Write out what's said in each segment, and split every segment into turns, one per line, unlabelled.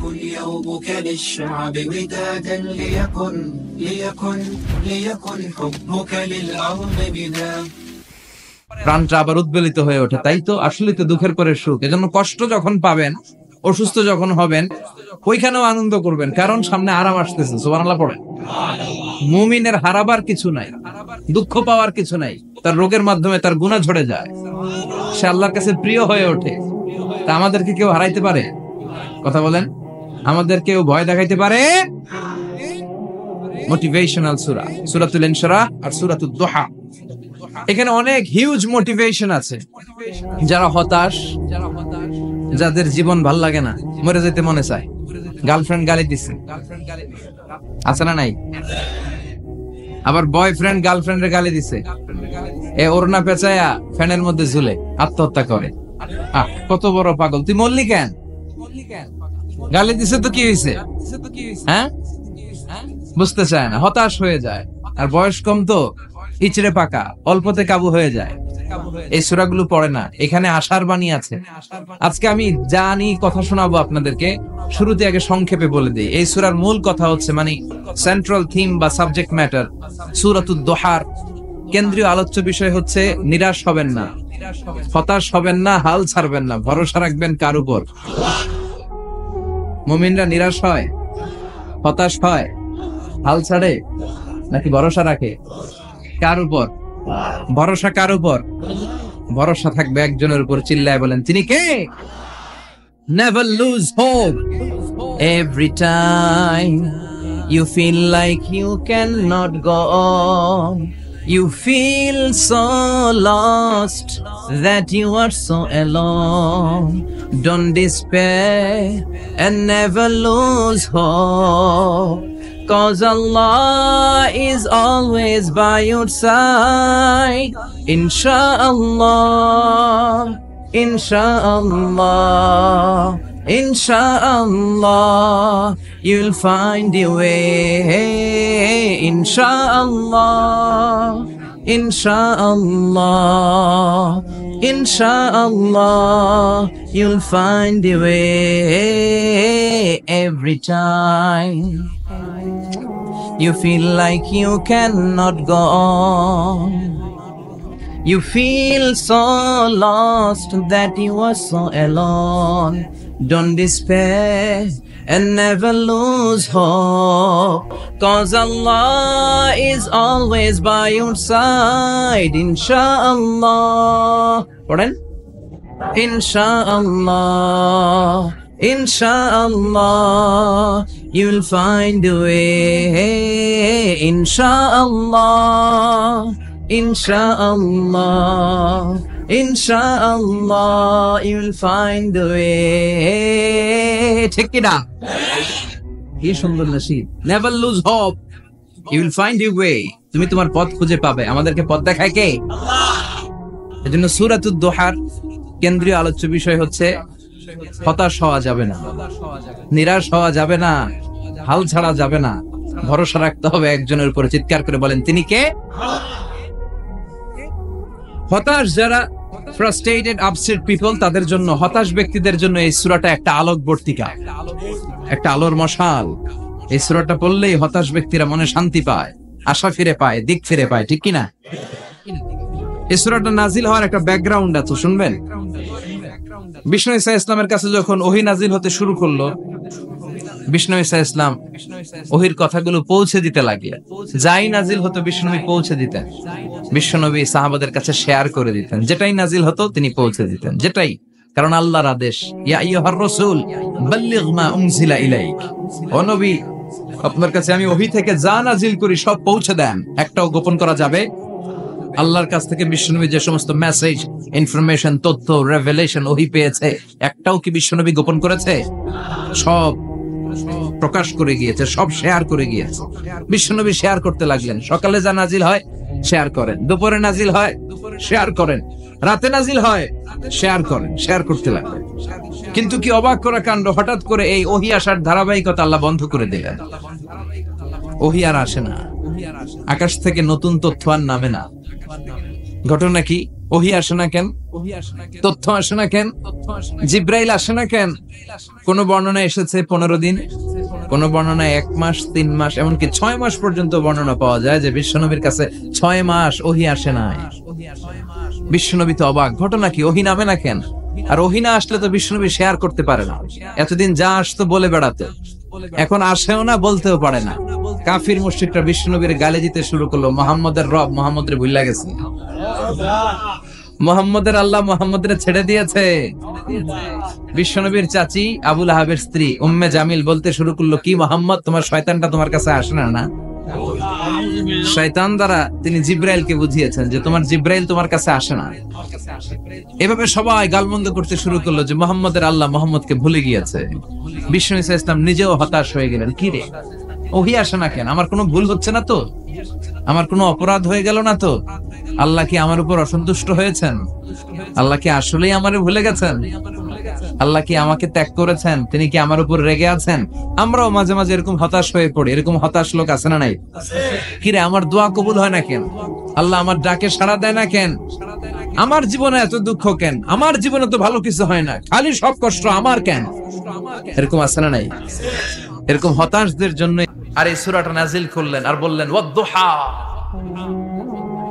ليكن يومك للشعب ودادا ليكن حبك للأرض بدا।
প্রাণটা আবার উদ্বেলিত হয়ে ওঠে। তাই তো, আসলে তো দুঃখের পরে সুখ। এজন্য কষ্ট যখন পাবেন, অসুস্থ যখন হবেন, ওইখানেও আনন্দ করবেন, কারণ সামনে আরাম আসতেছে। সুবহানাল্লাহ পড়েন। মুমিনের হারাবার কিছু নাই, দুঃখ পাওয়ার কিছু নাই। তার রোগের মাধ্যমে তার গুনাহ ঝরে যায়, সে আল্লাহর কাছে প্রিয় হয়ে ওঠে। তা আমাদেরকে কেউ হারাইতে পারে? কথা বলেন, আমাদের কেউ ভয় দেখাইতে পারে? মোটিভেশনাল সূরা, সূরাতুল ইনশিরাহ আর সূরাতুদ দুহা। এখানে অনেক হিউজ মোটিভেশন আছে। যারা হতাশ, যাদের জীবন ভাল লাগে না, মরে যেতে মনে চায়, গার্লফ্রেন্ড গালি দিচ্ছে, আছে না নাই? আবার বয়ফ্রেন্ড গার্লফ্রেন্ডের গালি দিচ্ছে, এ ওড়না পেঁচায়া ফ্যানের মধ্যে ঝুলে আত্মহত্যা করে। কত বড় পাগল! তুই মরলি কেন? গালি দিছে তো কি হয়েছে? হ্যাঁ, বুঝতে চায় না, হতাশ হয়ে যায়। আর বয়স কম তো, ইচড়ে পাকা, অল্পতে কাবু হয়ে যায়। এই সূরাগুলো পড়ে না। এখানে আশার বাণী আছে। আজকে আমি জানি কথা শোনাবো আপনাদেরকে, শুরুতে আগে সংক্ষেপে বলে দিই। এই সূরার মূল কথা হচ্ছে, মানে সেন্ট্রাল থিম বা সাবজেক্ট ম্যাটার সূরাতুদ দুহার কেন্দ্রীয় আলোচ্য বিষয় হচ্ছে নিরাশ হবেন না, হতাশ হবেন না, হাল ছাড়বেন না, ভরসা রাখবেন কার উপর? মুমিনরা নিরাশ হয়, হতাশ হয়, হাল ছাড়ে, নাকি ভরসা রাখে? কার উপর ভরসা? কার উপর ভরসা থাকবে? একজনের উপর। চিল্লায় বলেন, তিনি কে? Never lose hope. Every time you feel like you cannot go on, you feel so lost that you are so alone. Don't despair and never lose hope, 'cause Allah is always by your side. Insha'Allah, Insha'Allah, Insha'Allah, you'll find a way. Insha'Allah, Insha'Allah, Insha'Allah, you'll find a way. Every time you feel like you cannot go on, you feel so lost that you are so alone. Don't despair and never lose hope, 'cause Allah is always by your side. Insha'Allah, pardon? Insha'Allah, Insha'Allah, you'll find a way. Insha'Allah, Insha'Allah, Insha'Allah, you'll find a way. Check it out. কি সুন্দর নসিব! Never lose hope, you will find your way. তুমি তোমার পথ খুঁজে পাবে। আমাদেরকে পথ দেখায় কে? আল্লাহ। এজন্য সূরাতুদ দুহার কেন্দ্রীয় আলোচ্য বিষয় হচ্ছে হতাশ হওয়া যাবে না, নিরাশ হওয়া যাবে না, হাল ছাড়া যাবে না, ভরসা রাখতে হবে একজনের উপরে। চিৎকার করে বলেন, তিনি কে? হতাশ যারা, ফ্রাস্ট্রেটেড, আপসেট পিপল, তাদের জন্য, হতাশ ব্যক্তিদের জন্য এই সূরাটা একটা আলোকবর্তিকা, একটা আলোর মশাল। এই সূরাটা পড়লেই হতাশ ব্যক্তিরা মনে শান্তি পায়, আশা ফিরে পায়, দিক ফিরে পায়। ঠিক কিনা? এই সূরাটা নাজিল হওয়ার একটা ব্যাকগ্রাউন্ড আছে, শুনবেন। বিষ্ণু ঈসা ইসলামের কাছে যখন ওহী নাজিল হতে শুরু করলো, বিষ্ণু ঈসা ইসলাম ওহীর কথাগুলো পৌঁছে দিতে লাগলেন। যাই নাজিল হতো বিষ্ণুনবী পৌঁছে দিতেন। বিশ্বনবী সাহাবাদের কাছে শেয়ার করে দিতেন। যেটাই নাজিল হতো তিনি পৌঁছে দিতেন, যেটাই। কারণ আল্লাহর আদেশ, ইয়া আইয়ুহার রাসূল বাল্লিগ মা উনজিলা ইলাইক। ও নবী, আপনার কাছে আমি ওহী থেকে যা নাজিল করি সব পৌঁছে দেন, একটাও গোপন করা যাবে? আল্লাহর কাছ থেকে বিশ্বনবী যে সমস্ত মেসেজ, ইনফরমেশন, তথ্য, রেভেলেশন ওহী পেয়েছে, একটাও কি বিশ্বনবী গোপন করেছে? সব প্রকাশ করে গিয়েছে, সব শেয়ার করে গিয়েছে। বিশ্বনবী শেয়ার করতে লাগলেন। সকালে যা নাজিল হয় শেয়ার করেন, দুপুরে নাজিল হয় শেয়ার করেন, রাতে নাজিল হয় শেয়ার করেন, শেয়ার করতে লাগলেন। কিন্তু কি অবাক করা কাণ্ড, হঠাৎ করে এই ওহী আসার ধারাবাহিকতা আল্লাহ বন্ধ করে দিলেন। ওহী আর আসে না, আকাশ থেকে নতুন তথ্য আর নামে না। ঘটনা কি? ওহী আসে না কেন? তথ্য আসে না কেন? জিব্রাইল আসে না কেন? কোন বর্ণনা এসেছে 15 দিন, কোন বর্ণনায় 1 মাস, 3 মাস, এমনকি 6 মাস পর্যন্ত বর্ণনা পাওয়া যায় যে বিশ্বনবীর কাছে 6 মাস ওহী আসে নাই। বিশ্বনবী তো অবাক, ঘটনা কি? ওহী নামে না কেন? আর ওহী না আসলে তো বিশ্বনবী শেয়ার করতে পারে না। এতদিন যা আসতো বলে বেড়াতো, এখন আসেও না, বলতেও পারে না। কাফির মুশরিকরা বিশ্বনবীর গালি দিতে শুরু করলো, মুহাম্মদের রব মুহাম্মদরে ভুইলা গেছে, মুহাম্মদের আল্লাহ মুহাম্মদরে ছেড়ে দিয়েছে। বিশ্বনবীর চাচি আবু লাহাবের স্ত্রী উম্মে জামিল বলতে শুরু করলো, কি মুহাম্মদ, তোমার শয়তানটা তোমার কাছে আসে না? না, শয়তান দ্বারা তিনি জিব্রাইলকে বুঝিয়েছেন যে তোমার জিব্রাইল তোমার কাছে আসে না। এভাবে সবাই গালমন্দ করতে শুরু করলো যে মুহাম্মদের আল্লাহ মুহাম্মদকে ভুলে গিয়েছে। বিষ্ণু ঈসা ইসলাম নিজেও হতাশ হয়ে গেলেন, কি রে ওহী আসে না কেন? আমার কোনো ভুল হচ্ছে না তো? আমার কোনো অপরাধ হয়ে গেল না তো? আল্লাহ কি আমার উপর অসন্তুষ্ট হয়েছেন? আল্লাহ কি আসলেই আমারে ভুলে গেছেন? আল্লাহ কি আমাকে ত্যাগ করেছেন? তিনি কি আমার উপর রেগে আছেন? আমরাও মাঝে মাঝে এরকম হতাশ হয়ে পড়ি। এরকম হতাশ লোক আছে না নাই? কি রে, আমার দোয়া কবুল হয় না কেন? আল্লাহ আমার ডাকে সাড়া দেয় না কেন? আমার জীবনে এত দুঃখ কেন? আমার জীবনে তো ভালো কিছু হয় না, খালি সব কষ্ট আমার কেন? এরকম আছে না নাই? এরকম হতাশদের জন্য আর এই সূরাটা নাজিল করলেন আর বললেন ওয়াদ-দুহা।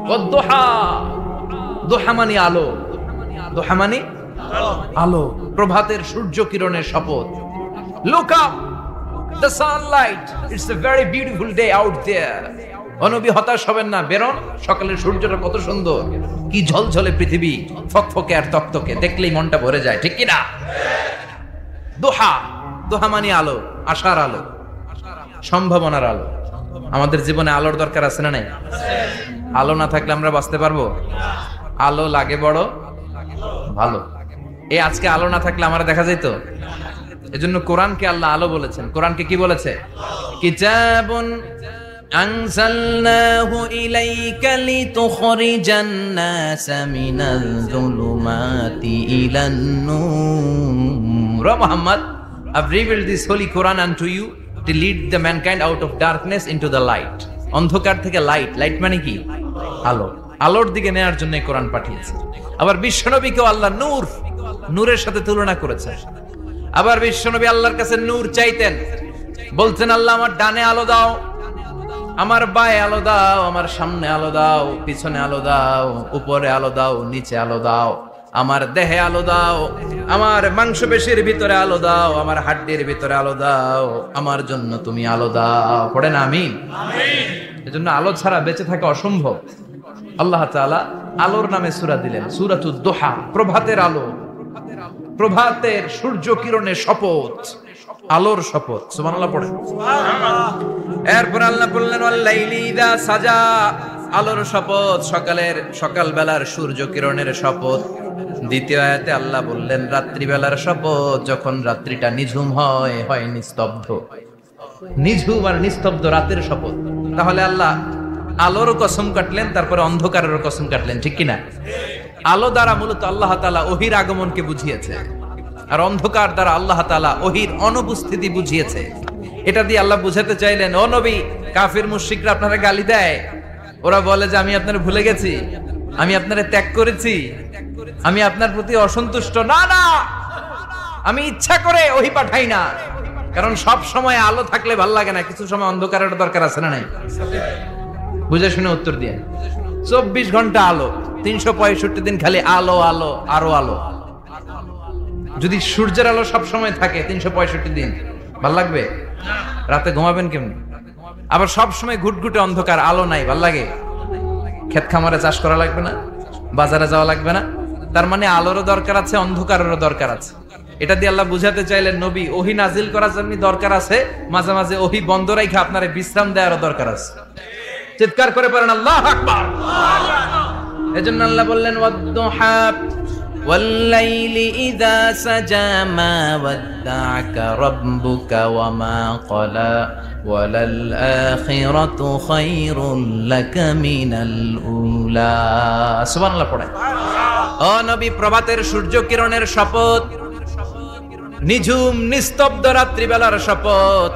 ওয়াদ-দুহা, দুহা মানে আলো, দুহা মানে আলো, প্রভাতের সূর্য কিরণের শপথ। Look up, the sunlight, it's a very beautiful day out there. নবী হতাশ হবেন না, বেরোন, সকালের সূর্যটা কত সুন্দর, কি ঝলঝলে পৃথিবী, ফকফকে আর তকতকে, দেখলেই মনটা ভরে যায়, ঠিক কি না? দুহা, দুহা মানে আলো, আশার আলো, সম্ভাবনার আলো। আমাদের জীবনে আলোর দরকার আছে না নাই? আলো না থাকলে আমরা বাঁচতে পারবো? আলো লাগে বড় ভালো। এই আজকে আলো না থাকলে আমরা দেখা যেত। এজন্য কোরআনকে আল্লাহ আলো বলেছেন। কোরআনকে কি বলেছে? কিতাবুন আনজালনাহু ইলাইকা লিতুখরিজান নাসা মিনাল যুলুমাতি ইলান নূর। Muhammad, I've revealed this holy Quran unto you to lead the mankind out of darkness into the light. অন্ধকার থেকে লাইট, লাইট মানে কি? আলো, আলোর দিকে নেয়ার জন্য কোরআন পাঠিয়েছে। আবার বিশ্বনবীকেও আল্লাহ নূর, নূরের সাথে তুলনা করেছে। আবার বিশ্বনবী আল্লাহর কাছে নূর চাইতেন, বলতেন আল্লাহ আমার ডানে আলো দাও, আমার বায়ে আলো দাও, আমার সামনে আলো দাও, পিছনে আলো দাও, উপরে আলো দাও, নিচে আলো দাও, আমার দেহে আলো দাও, আমার মাংসপেশির ভিতরে আলো দাও, আমার হাড্ডির ভিতরে আলো দাও, আমার জন্য তুমি আলো দাও। পড়েন আমিন। এজন্য আলো ছাড়া বেঁচে থাকা অসম্ভব। আল্লাহ তাআলা আলোর নামে সূরা দিলেন, সূরাতুদ দুহা, প্রভাতের আলো, প্রভাতের সূর্য কিরণের শপথ, আলোর শপথ। সুবহানাল্লাহ পড়েন। এরপর আল্লাহ বললেন ওয়াল লাইলি ইযা সাজা, আলোর শপথ, সকালবেলার সূর্য কিরণের শপথ। দ্বিতীয় আয়াতে আল্লাহ বললেন রাত্রিবেলার শপথ, যখন রাত্রিটা নিঝুম হয়, হয় নিস্তব্ধ, নিঝুম আর নিস্তব্ধ রাতের শপথ। তাহলে আল্লাহ আলোর কসম কাটলেন, তারপরে অন্ধকারের কসম কাটলেন, ঠিক কিনা? আলো দ্বারা মূলত আল্লাহ তাআলা ওহীর আগমনকে বুঝিয়েছে, আর অন্ধকার দ্বারা আল্লাহ তাআলা ওহীর অনুপস্থিতি বুঝিয়েছে। এটা দিয়ে আল্লাহ বুঝাতে চাইলেন, ও নবী, কাফির মুশরিকরা আপনারা গালি দেয়, ওরা বলে যে আমি আপনারে ভুলে গেছি, আমি আপনারে ত্যাগ করেছি, আমি আপনার প্রতি অসন্তুষ্ট। না না, আমি ইচ্ছা করে ওহী পাঠাই না, কারণ সব সময় আলো থাকলে ভাল লাগে না, কিছু সময় অন্ধকারের দরকার আছে না নাই? বুঝে শুনে উত্তর দিয়ে। 24 ঘন্টা আলো, 365 দিন খালি আলো আলো আরো আলো। যদি সূর্যের আলো সব সময় থাকে 365 দিন, ভাল লাগবে? রাতে ঘুমাবেন কেমন? আবার সব সময় ঘুটঘুটে অন্ধকার, আলো নাই, ভাল লাগে? ক্ষেত খামারে চাষ করা লাগবে না, বাজারে যাওয়া লাগবে না। তার মানে আলোরও দরকার আছে, অন্ধকারেরও দরকার আছে। এটা দিয়ে আল্লাহ বুঝাতে চাইলেন, নবী, ওহী নাজিল করার জন্য দরকার আছে, মাঝে মাঝে ওহী বন্ধ রাখা আপনারে বিশ্রাম দেওয়ারও দরকার আছে। চিৎকার করে পড়েন আল্লাহু আকবার। এজন্য আল্লাহ বললেন ওয়াদ-দুহা ওয়াল-লাইলি ইযা সাজা মা ওয়াদ্দা'আকা রাব্বুকা ওয়া মা ক্বালা ওয়ালাল আখিরাতু খায়রুল লাকা মিনাল উলা। সুবহানাল্লাহ পড়েন। ও নবী, প্রভাতের সূর্য কিরণের শপথ, নিঝুম নিস্তব্ধ রাত্রিবেলার শপথ,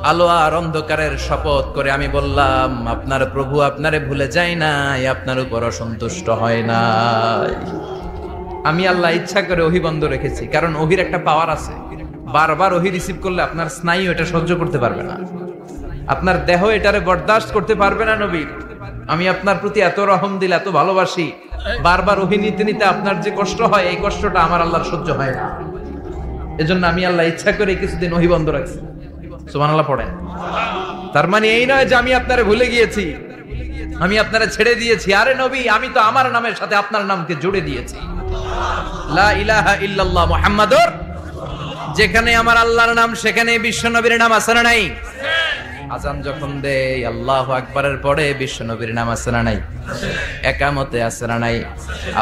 আলো আর অন্ধকারের শপথ করে আমি বললাম, আপনার প্রভু আপনারে ভুলে যায় নাই, আপনার উপর অসন্তুষ্ট হয় নাই। আমি আল্লাহ ইচ্ছা করে ওহী বন্ধ রেখেছি, কারণ ওহির একটা পাওয়ার আছে। বারবার ওহী রিসিভ করলে আপনার স্নায়ু এটা সহ্য করতে পারবে না, আপনার দেহ এটারে বরদাস্ত করতে পারবে না। নবী, আমি আপনার প্রতি এত রহম দিল, এত ভালোবাসি, বারবার ওহী নিতে নিতে আপনার যে কষ্ট হয়, এই কষ্টটা আমার আল্লাহর সহ্য হয় না। এজন্য আমি আল্লাহ ইচ্ছা করে কিছুদিন ওহী বন্ধ রাখছি। সুবহানাল্লাহ পড়েন। তার মানে এই নয় যে আমি আপনারে ভুলে গিয়েছি, আমি আপনারে ছেড়ে দিয়েছি। আরে নবী, আমি তো আমার নামের সাথে আপনার নামকে জুড়ে দিয়েছি। লা ইলাহা ইল্লাল্লাহ মুহাম্মাদুর, যেখানে আমার আল্লাহর নাম সেখানে বিশ্ব নবীর নাম আছে না নাই? আজান যখন দেই আল্লাহু আকবারের পরে বিশ্ব নবীর নাম আছে না নাই? একামতে আছে না নাই?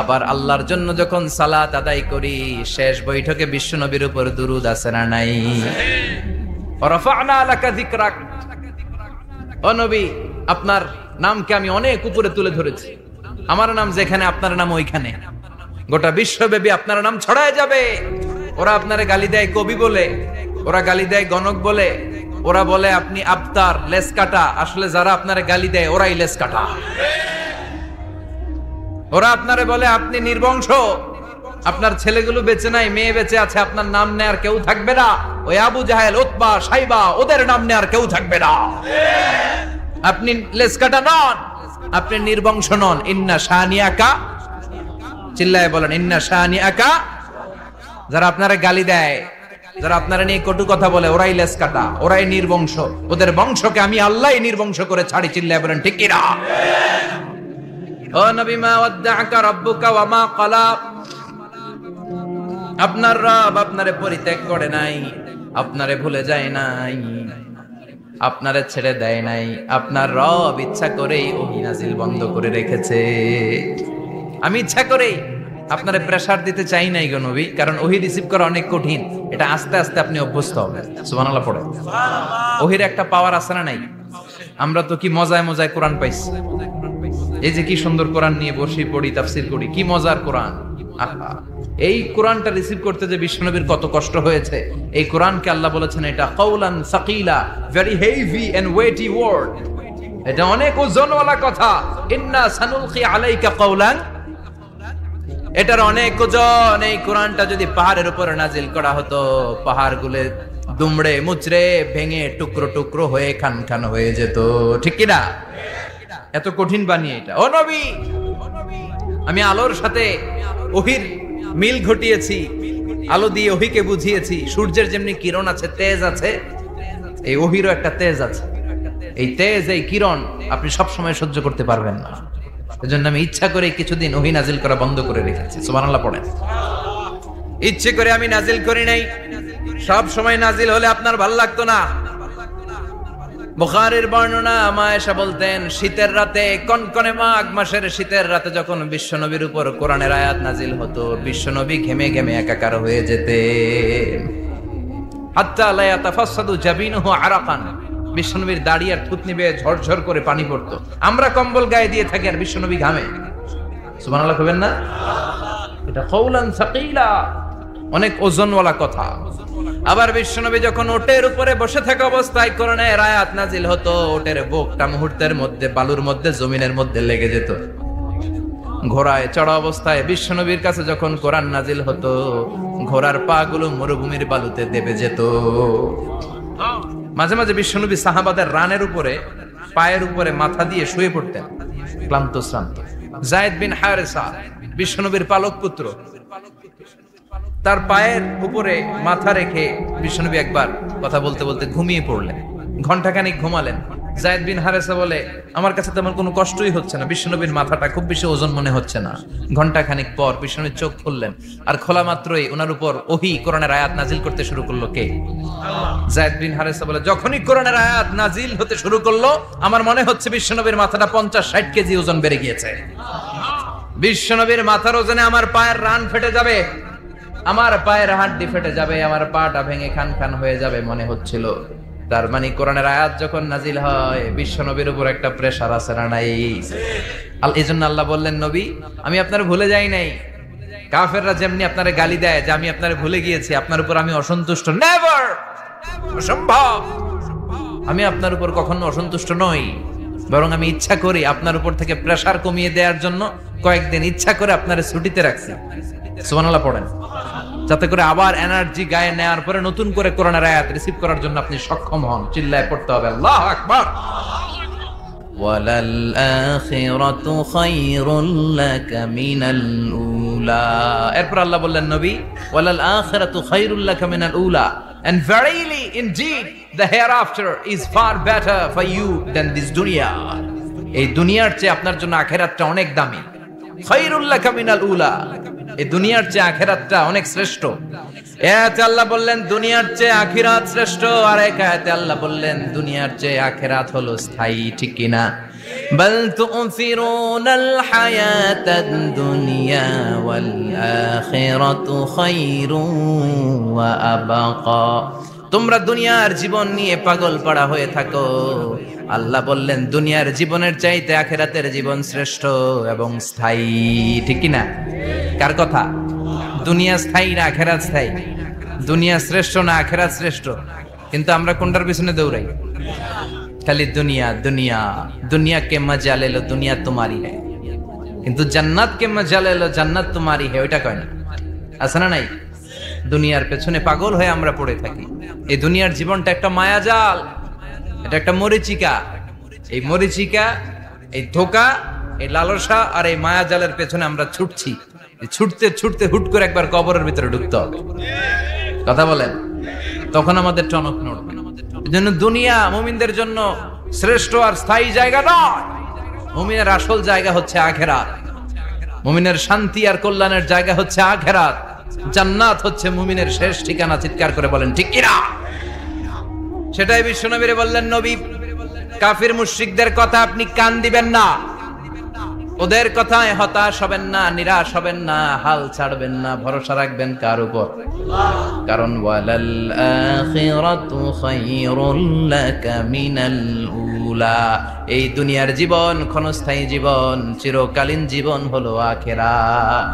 আবার আল্লাহর জন্য যখন সালাত আদায় করি, শেষ বৈঠকে বিশ্ব নবীর উপর দুরূদ আছে না নাই? রাফা'না লাকা যিকরাক, ও নবী, আপনার নামকে আমি অনেক উপরে তুলে ধরেছি। আমার নাম যেখানে আপনার নাম ওইখানে, গোটা বিশ্বব্যাপী আপনার নাম ছড়ায় যাবে। ওরা আপনারে গালি দেয় কবি বলে, ওরা গালি দেয় গণক বলে, ওরা বলে আপনি আবতার, লেস কাটা। আসলে যারা আপনারে গালি দেয় ওরাই লেস কাটা। ওরা আপনারে বলে আপনি নির্বংশ, আপনার ছেলেগুলো বেঁচে নাই, মেয়ে বেঁচে আছে, আপনার নাম নেয়ার কেউ থাকবে না। ওই আবু জাহেল, উতবা, সাইবা, ওদের নাম নেয়ার কেউ থাকবে না। আপনি লেস কাটা নন, আপনি নির্বংশ নন। ইন্না শানিয়াকা, চিল্লায় বলেন ইন্না শানিয়াকা। যারা আপনারা গালি দেয়, যারা আপনারা নিয়ে কটু কথা বলে, ওরাই লেস কাটা, ওরাই নির্বংশ। ওদের বংশকে আমি আল্লাহই নির্বংশ করে ছাড়ি। চিল্লায় বলেন ঠিক কি না? ও নবী, মা ওয়াদ্দাআকা রাব্বুকা ওয়া মা ক্বালা, আপনার রব আপনারে পরিত্যাগ করে নাই, আপনারে ভুলে যায় নাই, আপনারে ছেড়ে দেয় নাই। আপনার রব ইচ্ছা করেই ওহী নাজিল বন্ধ করে রেখেছে। আমি ইচ্ছা করেই আপনারে প্রেসার দিতে চাই নাই গো নবী, কারণ ওহী রিসিভ করা অনেক কঠিন। এটা আস্তে আস্তে আপনি অভ্যস্ত হবেন। সুবহানাল্লাহ পড়ে। ওহীর একটা পাওয়ার আছে না নাই? আমরা তো কি মজায় মজায় কোরআন পাইছি। এই যে কি সুন্দর কোরআন নিয়ে বসি, পড়ি, তাফসীর করি, কি মজার কোরআন। আহা, এই কোরআনটা রিসিভ করতে যে বিশ্বনবীর কত কষ্ট হয়েছে। এই কোরআনকে আল্লাহ বলেছেন এটা কাউলান সাকিলা, very heavy and weighty word, এটা অনেক ওজনওয়ালা কথা। ইন্না সানুলকি আলাইকা কাউলান, এটার অনেক ওজন। এই কোরআনটা যদি পাহাড়ের উপরে নাজিল করা হতো, পাহাড়গুলো দুমড়ে মুচড়ে ভেঙে টুকরো টুকরো হয়ে খান খান হয়ে যেত। ঠিক কি না? এত কঠিন বানিয়ে এটা। ও নবী, আমি আলোর সাথে ওহীর মিল ঘটিয়েছি, আলো দিয়ে ওহীকে বুঝিয়েছি। সূর্যের যেমনি কিরণ আছে, তেজ আছে, এই ওহীরও একটা তেজ আছে। এই তেজ, এই কিরণ আপনি সব সময় সহ্য করতে পারবেন না। এজন্য আমি ইচ্ছা করে কিছুদিন ওহী নাজিল করা বন্ধ করে রেখেছি। সুবহানাল্লাহ পড়েন। ইচ্ছে করে আমি নাজিল করি নাই। সব সময় নাজিল হলে আপনার ভালো লাগতো না। বুখারীর বর্ণনা, মা আয়েশা বলতেন, শীতের রাতে, কনকনে মাঘ মাসের শীতের রাতে যখন বিশ্বনবীর উপর কোরআনের আয়াত নাজিল হতো, বিশ্বনবী ঘেমে ঘেমে একাকার হয়ে যেতেন। হাত্তা লা ইয়াতাফাসসাদু জাবিনুহু আরাকান, বিশ্বনবীর দাড়ি আর থুতনি বেয়ে ঝরঝর করে পানি পড়তো। আমরা কম্বল গায়ে দিয়ে থাকি আর বিশ্বনবী ঘামে। সুবহানাল্লাহ কইবেন না? এটা কাউলান সাকিলা, অনেক ওজনওয়ালা কথা। আবার বিশ্বনবী যখন ওটের উপরে বসে থাকা অবস্থায় কোরআনের আয়াত নাজিল হতো, ওটের বুকটা মুহূর্তের মধ্যে বালুর মধ্যে, জমিনের মধ্যে লেগে যেত। ঘোড়ায় চড়া অবস্থায় বিশ্বনবীর কাছে যখন কোরআন নাজিল হতো, ঘোড়ার পা গুলো মরুভূমির বালুতে দেবে যেত। মাঝে মাঝে বিশ্বনবী সাহাবাদের রানের উপরে, পায়ের উপরে মাথা দিয়ে শুয়ে পড়তেন, ক্লান্ত শ্রান্ত। যায়েদ বিন হারেসা, বিশ্বনবীর পালক পুত্র, তার পায়ের উপরে মাথা রেখে বিশ্বনবী একবার কথা বলতে বলতে ঘুমিয়ে পড়লেন। ঘন্টাখানিক ঘুমালেন। যায়েদ বিন হারেসা বলে, আমার কাছে তেমন কোনো কষ্টই হচ্ছে না, বিশ্বনবীর মাথাটা খুব বেশি ওজন মনে হচ্ছে না। ঘন্টাখানিক পর বিশ্বনবীর চোখ খুললেন, আর খোলা মাত্রই ওনার উপর ওহী কোরআনের আয়াত নাজিল করতে শুরু করলো। কে? যায়েদ বিন হারেসা বলে, যখনই কোরআনের আয়াত নাজিল হতে শুরু করলো, আমার মনে হচ্ছে বিশ্বনবীর মাথাটা 50-60 কেজি ওজন বেড়ে গিয়েছে। বিশ্বনবীর মাথার ওজনে আমার পায়ের রান ফেটে যাবে, আমার পায়ের হাড্ডি ফেটে যাবে, আমার পাটা ভেঙে খান খান হয়ে যাবে মনে হচ্ছিল। তার মানে কোরআনের আয়াত যখন নাজিল হয়, বিশ্বনবীর উপর একটা প্রেসার আছে না নাই? এইজন্য আল্লাহ বললেন, নবী, আমি আপনার ভুলে যাই নাই। কাফেররা যেমনি আপনারে গালি দেয় যে আমি আপনারে ভুলে গিয়েছি, আপনার উপর আমি অসন্তুষ্ট, নেভার, অসম্ভব। আমি আপনার উপর কখনো অসন্তুষ্ট নই, বরং আমি ইচ্ছা করি আপনার উপর থেকে প্রেসার কমিয়ে দেওয়ার জন্য কয়েকদিন ইচ্ছা করে আপনার ছুটিতে রাখছি। সুবহানাল্লাহ পড়েন, যাতে করে আবার এনার্জি গায়ে নেওয়ার পরে নতুন করে কোরআনের আয়াত রিসিভ করার জন্য আপনি সক্ষম হন। চিল্লায় পড়তে হবে আল্লাহু আকবার। ওয়ালাল আখিরাতু খায়রুল লাকা মিনাল উলা। এরপর আল্লাহ বললেন নবী, ওয়ালাল আখিরাতু খায়রুল লাকা মিনাল উলা, and verily indeed the hereafter is far better for you than this dunya. এই দুনিয়ার চেয়ে আপনার জন্য আখিরাতটা অনেক দামি। খায়রুল লাকা মিনাল উলা, এই দুনিয়ার চেয়ে আখিরাতটা অনেক শ্রেষ্ঠ। এতে আল্লাহ বললেন দুনিয়ার চেয়ে আখিরাত শ্রেষ্ঠ, আর এক আয়াতে আল্লাহ বললেন দুনিয়ার চেয়ে আখিরাত হলো স্থায়ী। ঠিক কি না? বাল তু'থিরুনাল হায়াতাদ দুনিয়া ওয়াল আখিরাতু খায়রুন ওয়া আবাকা। তোমরা দুনিয়ার জীবন নিয়ে পাগল পাড়া হয়ে থাকো, আল্লাহ বললেন দুনিয়ার জীবনের চাইতে আখিরাতের জীবন শ্রেষ্ঠ এবং স্থায়ী। ঠিক কি না? কার কথা? দুনিয়া স্থায়ী না আখিরাত স্থায়ী? দুনিয়া শ্রেষ্ঠ না আখিরাত শ্রেষ্ঠ? কিন্তু আমরা কোনটার পিছনে দৌড়াই? খালি দুনিয়া দুনিয়া। দুনিয়া কে মজা লে লো, দুনিয়া তোমারি হ্যায়। কিন্তু জান্নাত কে মজা লে লো, জান্নাত তোমারি হ্যায়, ওইটা কয় না। আছে না নাই? দুনিয়ার পেছনে পাগল হয়ে আমরা পড়ে থাকি। এই দুনিয়ার জীবনটা একটা মায়াজাল, এটা একটা মরিচিকা। এই মরিচিকা, এই ধোঁকা, এই লালসা আর এই মায়াজালের পেছনে আমরা ছুটছি। ছুটতে ছুটতে হুট করে একবার কবরের ভিতরে ঢুকতে হবে। কথা বলেন, তখন আমাদের টনক নড়বে। এজন্য দুনিয়া মুমিনদের জন্য শ্রেষ্ঠ আর স্থায়ী জায়গা নয়। মুমিনের আসল জায়গা হচ্ছে আখিরাত। মুমিনের শান্তি আর কল্যাণের জায়গা হচ্ছে আখিরাত। জান্নাত হচ্ছে মুমিনের শেষ ঠিকানা। চিৎকার করে বলেন ঠিক কিনা? সেটাই বিশ্বনবীরে বললেন, নবী কাফির মুশরিকদের কথা আপনি কান দিবেন না, ওদের কথায় হতাশ হবেন না, নিরাশ হবেন না, হাল ছাড়বেন না, ভরসা রাখবেন কার উপর? কারণ ওয়ালাল আখিরাতু খায়রুল লাকা মিনাল উলা। এই দুনিয়ার জীবন ক্ষণস্থায়ী জীবন, চিরকালীন জীবন হলো আখিরাত।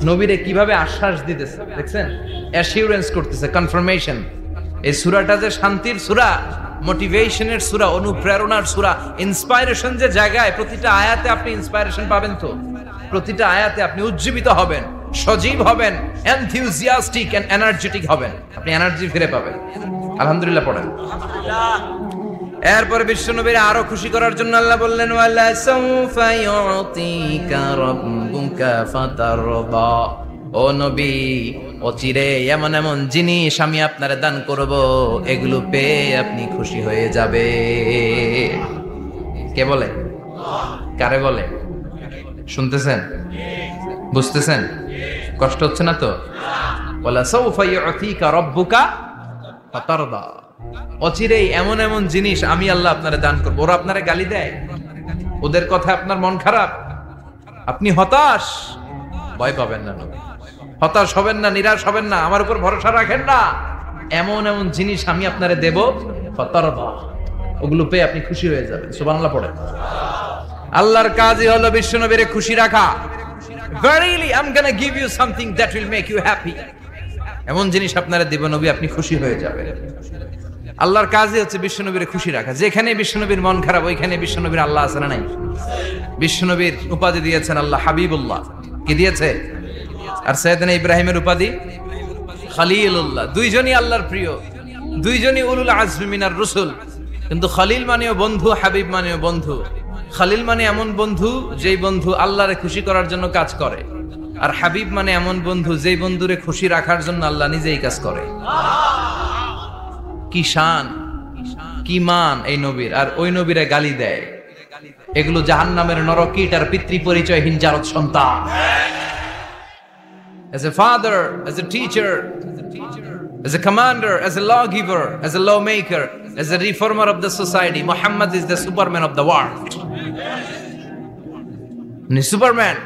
নবীরে কিভাবে আশ্বাস দিতেছে দেখছেন? অ্যাসিউরেন্স করতেছে, কনফার্মেশন। এই সূরাটা যে শান্তির সূরা, মোটিভেশনের সূরা, অনুপ্রেরণার সূরা, ইন্সপাইরেশন যে জায়গায়, প্রতিটা আয়াতে আপনি ইন্সপাইরেশন পাবেন। তো প্রতিটা আয়াতে আপনি উজ্জীবিত হবেন, সজীব হবেন, এনথিউজিয়াস্টিক এন্ড এনার্জেটিক হবেন। আপনি এনার্জি ফিরে পাবেন। আলহামদুলিল্লাহ পড়েন। এরপরে বিশ্বনবীর আরো খুশি করার জন্য আল্লাহ বললেন, ওয়ালা সাউফা ইউতিকা রাব্বুকা ফাতারদা। ও নবী, অচিরে এমন এমন জিনিস আমি আপনারে দান করব, এগুলো পেয়ে আপনি খুশি হয়ে যাবে। কে বলে? কারে বলে? শুনতেছেন? বুঝতেছেন? কষ্ট হচ্ছে না তো? ওয়ালা সাউফা ইউতিকা রাব্বুকা ফাতারদা। অচিরেই এমন এমন জিনিস আমি আল্লাহ আপনারে দান করব। ওরা আপনারে গালি দেয়, ওদের কথা আপনার মন খারাপ, আপনি হতাশ, ভয় পাবেন না নবী। হতাশ হবেন না, নিরাশ হবেন না, আমার উপর ভরসা রাখেন না। এমন এমন জিনিস আমি আপনারে দেব, ফাতারদা, ওগুলো পেয়ে আপনি খুশি হয়ে যাবেন। সুবহানাল্লাহ পড়েন। আল্লাহর কাজই হলো বিশ্বনবীরে খুশি রাখা। Verily I'm gonna give you something that will make you happy. এমন জিনিস আপনারা দিব নবী, আপনি খুশি হয়ে যাবেন। আল্লাহর কাজই হচ্ছে বিশ্বনবীরে খুশি রাখা। যেখানে বিশ্বনবীর মন খারাপ, ওইখানে বিশ্বনবীর আল্লাহ আছে না নাই? বিশ্বনবীর উপাধি দিয়েছেন আল্লাহ হাবিবুল্লাহ। কি দিয়েছে? আর সাইয়েদনা ইব্রাহিমের উপাধি খলিলুল্লাহ। দুইজনই আল্লাহর প্রিয়, দুইজনই উলুল আজমি মিনার রাসূল। কিন্তু খলিল মানেও বন্ধু, হাবিব মানেও বন্ধু। খলিল মানে এমন বন্ধু যেই বন্ধু আল্লাহরে খুশি করার জন্য কাজ করে, আর হাবিব মানে এমন বন্ধু যেই বন্ধুরে খুশি রাখার জন্য আল্লাহ নিজেই কাজ করে। কি শান, কি মান এই নবীর! আর ওই নবীরে গালি দেয়। এগুলো জাহান্নামের নরকীট আর পিতৃ পরিচয়হীন জারদ সন্তান। As a father, as a teacher, as a commander, as a lawgiver, as a lawmaker, as a reformer of the society, Muhammad is the Superman of the world. উনি সুপারম্যান,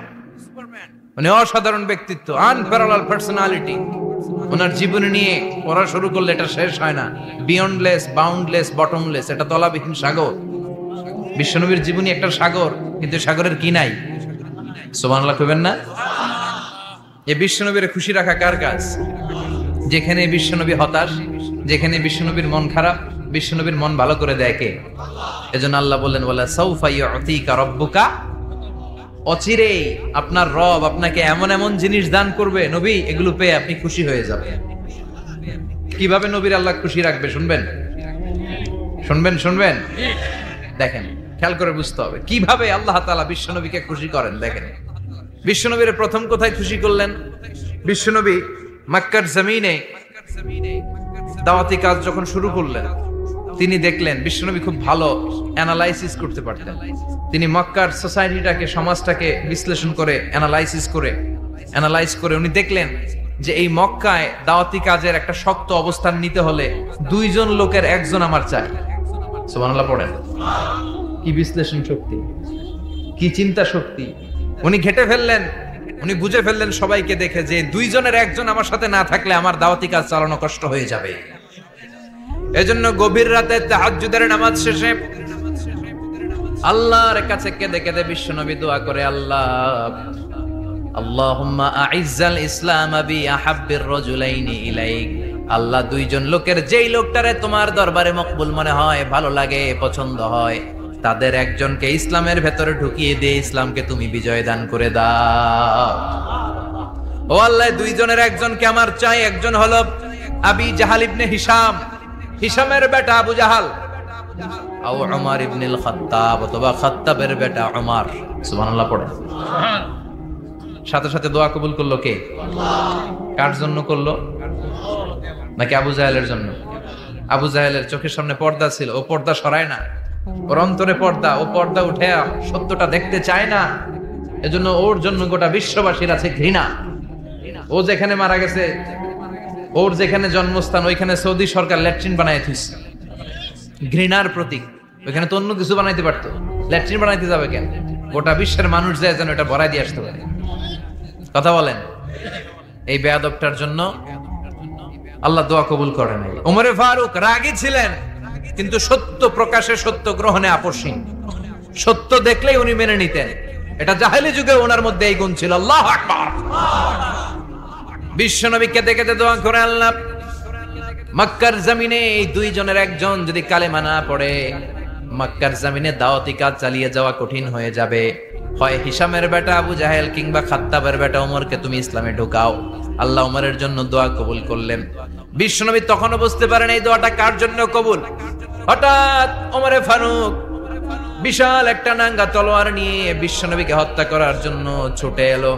উনি অসাধারণ ব্যক্তিত্ব, আনপ্যারালাল পার্সোনালিটি। ওনার জীবনী নিয়ে পড়া শুরু করলে এটা শেষ হয় না। বিয়ন্ডলেস, বাউন্ডলেস, বটমলেস, এটা তলাবিহীন সাগর। বিশ্বনবীর জীবনী একটা সাগর, কিন্তু সাগরের কি নাই? সুবহানাল্লাহ কইবেন না? এই বিশ্বনবীর খুশি রাখা কার কাজ? যেখানে বিশ্বনবী হতাশ, যেখানে বিশ্বনবীর মন খারাপ, বিশ্বনবীর মন ভালো করে দেখে। এজন্য আল্লাহ বললেন ওয়ালা সাউফা ইউতিকা রাব্বুকা, অচিরেই আপনার রব আপনাকে এমন এমন জিনিস দান করবে নবী, এগুলো পেয়ে আপনি খুশি হয়ে যাবেন। কিভাবে নবীর আল্লাহ খুশি রাখবে শুনবেন? শুনবেন দেখেন, খেয়াল করে বুঝতে হবে কিভাবে আল্লাহ তাআলা বিশ্বনবীকে খুশি করেন। দেখেন বিশ্বনবীর প্রথম কোথায় খুশি করলেন? বিশ্বনবী মক্কার জমিনে দাওয়াতি কাজ যখন শুরু করলেন, তিনি দেখলেন বিশ্বনবী খুব ভালো অ্যানালাইসিস করতে পারতেন। তিনি মক্কার সোসাইটিটাকে, সমাজটাকে বিশ্লেষণ করে অ্যানালাইজ করে উনি দেখলেন যে এই মক্কায় দাওয়াতি কাজের একটা শক্ত অবস্থান নিতে হলে 2 জন লোকের একজন আমার চাই। সুবহানাল্লাহ পড়েন। কি বিশ্লেষণ শক্তি, কি চিন্তা শক্তি! উনি ঘেটে ফেললেন, উনি বুঝে ফেললেন সবাইকে দেখে যে 2 জনের একজন আমার সাথে না থাকলে আমার দাওয়াতি কাজ চালানো কষ্ট হয়ে যাবে। এজন্য গভীর রাতে তাহাজ্জুদের নামাজ শেষে আল্লাহর কাছে কেঁদে কেঁদে বিশ্বনবী দোয়া করে, আল্লাহুম্মা আইজ্জাল ইসলাম বি আহাব্বির রাজুলাইনি ইলাইক। আল্লাহ 2 জন লোকের যেই লোকটারে তোমার দরবারে মকবুল মনে হয়, ভালো লাগে, পছন্দ হয়, তাদের একজনকে ইসলামের ভেতরে ঢুকিয়ে দিয়ে ইসলামকে তুমি বিজয় দান করে দাও। ও আল্লাহ, 2 জনের একজনকে আমার চাই। একজন হলো আবি জাহাল ইবনে হিশাম, হিশামের বেটা আবু জাহাল, আও উমর ইবনুল খাত্তাব, অথবা খাত্তাবের বেটা উমর। সুবহানাল্লাহ পড়ে। সাথে সাথে দোয়া কবুল করলো কে? আল্লাহ। কার জন্য করলো? নাকি আবু জাহেলের জন্য? আবু জাহেলের চোখের সামনে পর্দা ছিল, ও পর্দা সরায় না। ওর অন্তরে পর্দা, ও পর্দা উঠে সত্যটা দেখতে চায় না। এজন্য ওর জন্য গোটা বিশ্ববাসীর আছে ঘৃণা। ও যেখানে মারা গেছে, ওর যেখানে জন্মস্থান, ওইখানে সৌদি সরকার ল্যাট্রিন বানায় দিয়েছে। ঘৃণার প্রতীক। ওইখানে তো অন্য কিছু বানাইতে পারতো, ল্যাট্রিন বানাইতে যাবে কেন? গোটা বিশ্বের মানুষ যায় যেন এটা ভরাই দিয়ে আসতে পারে। কথা বলেন। এই বেয়াদবটার জন্য আল্লাহ দোয়া কবুল করে নাই। ওমরে ফারুক রাগী ছিলেন, কিন্তু সত্য প্রকাশে, সত্য গ্রহণে আপোষহীন। সত্য দেখলেই উনি মেনে নিতেন। এটা জাহেলি যুগে ওনার মধ্যে এই গুণ ছিল। আল্লাহু আকবার। বিশ্বনবী কেঁদে কেঁদে দোয়া করে, আল্লাহ মক্কার জমিনে এই 2 জনের একজন যদি কালেমা না পড়ে, মক্কার জমিনে দাওয়াতি কাজ চালিয়ে যাওয়া কঠিন হয়ে যাবে। হয় হিশামের বেটা আবু জাহেল কিংবা খাত্তাবের বেটা ওমরকে তুমি ইসলামে ঢোকাও। আল্লাহ ওমরের জন্য দোয়া কবুল করলেন। বিশ্বনবী তখনও বুঝতে পারেন এই দোয়াটা কার জন্য কবুল। হঠাৎ ওমরে ফারুক বিশাল একটা নাঙ্গা তলোয়ার নিয়ে বিশ্বনবীকে হত্যা করার জন্য ছুটে এলো।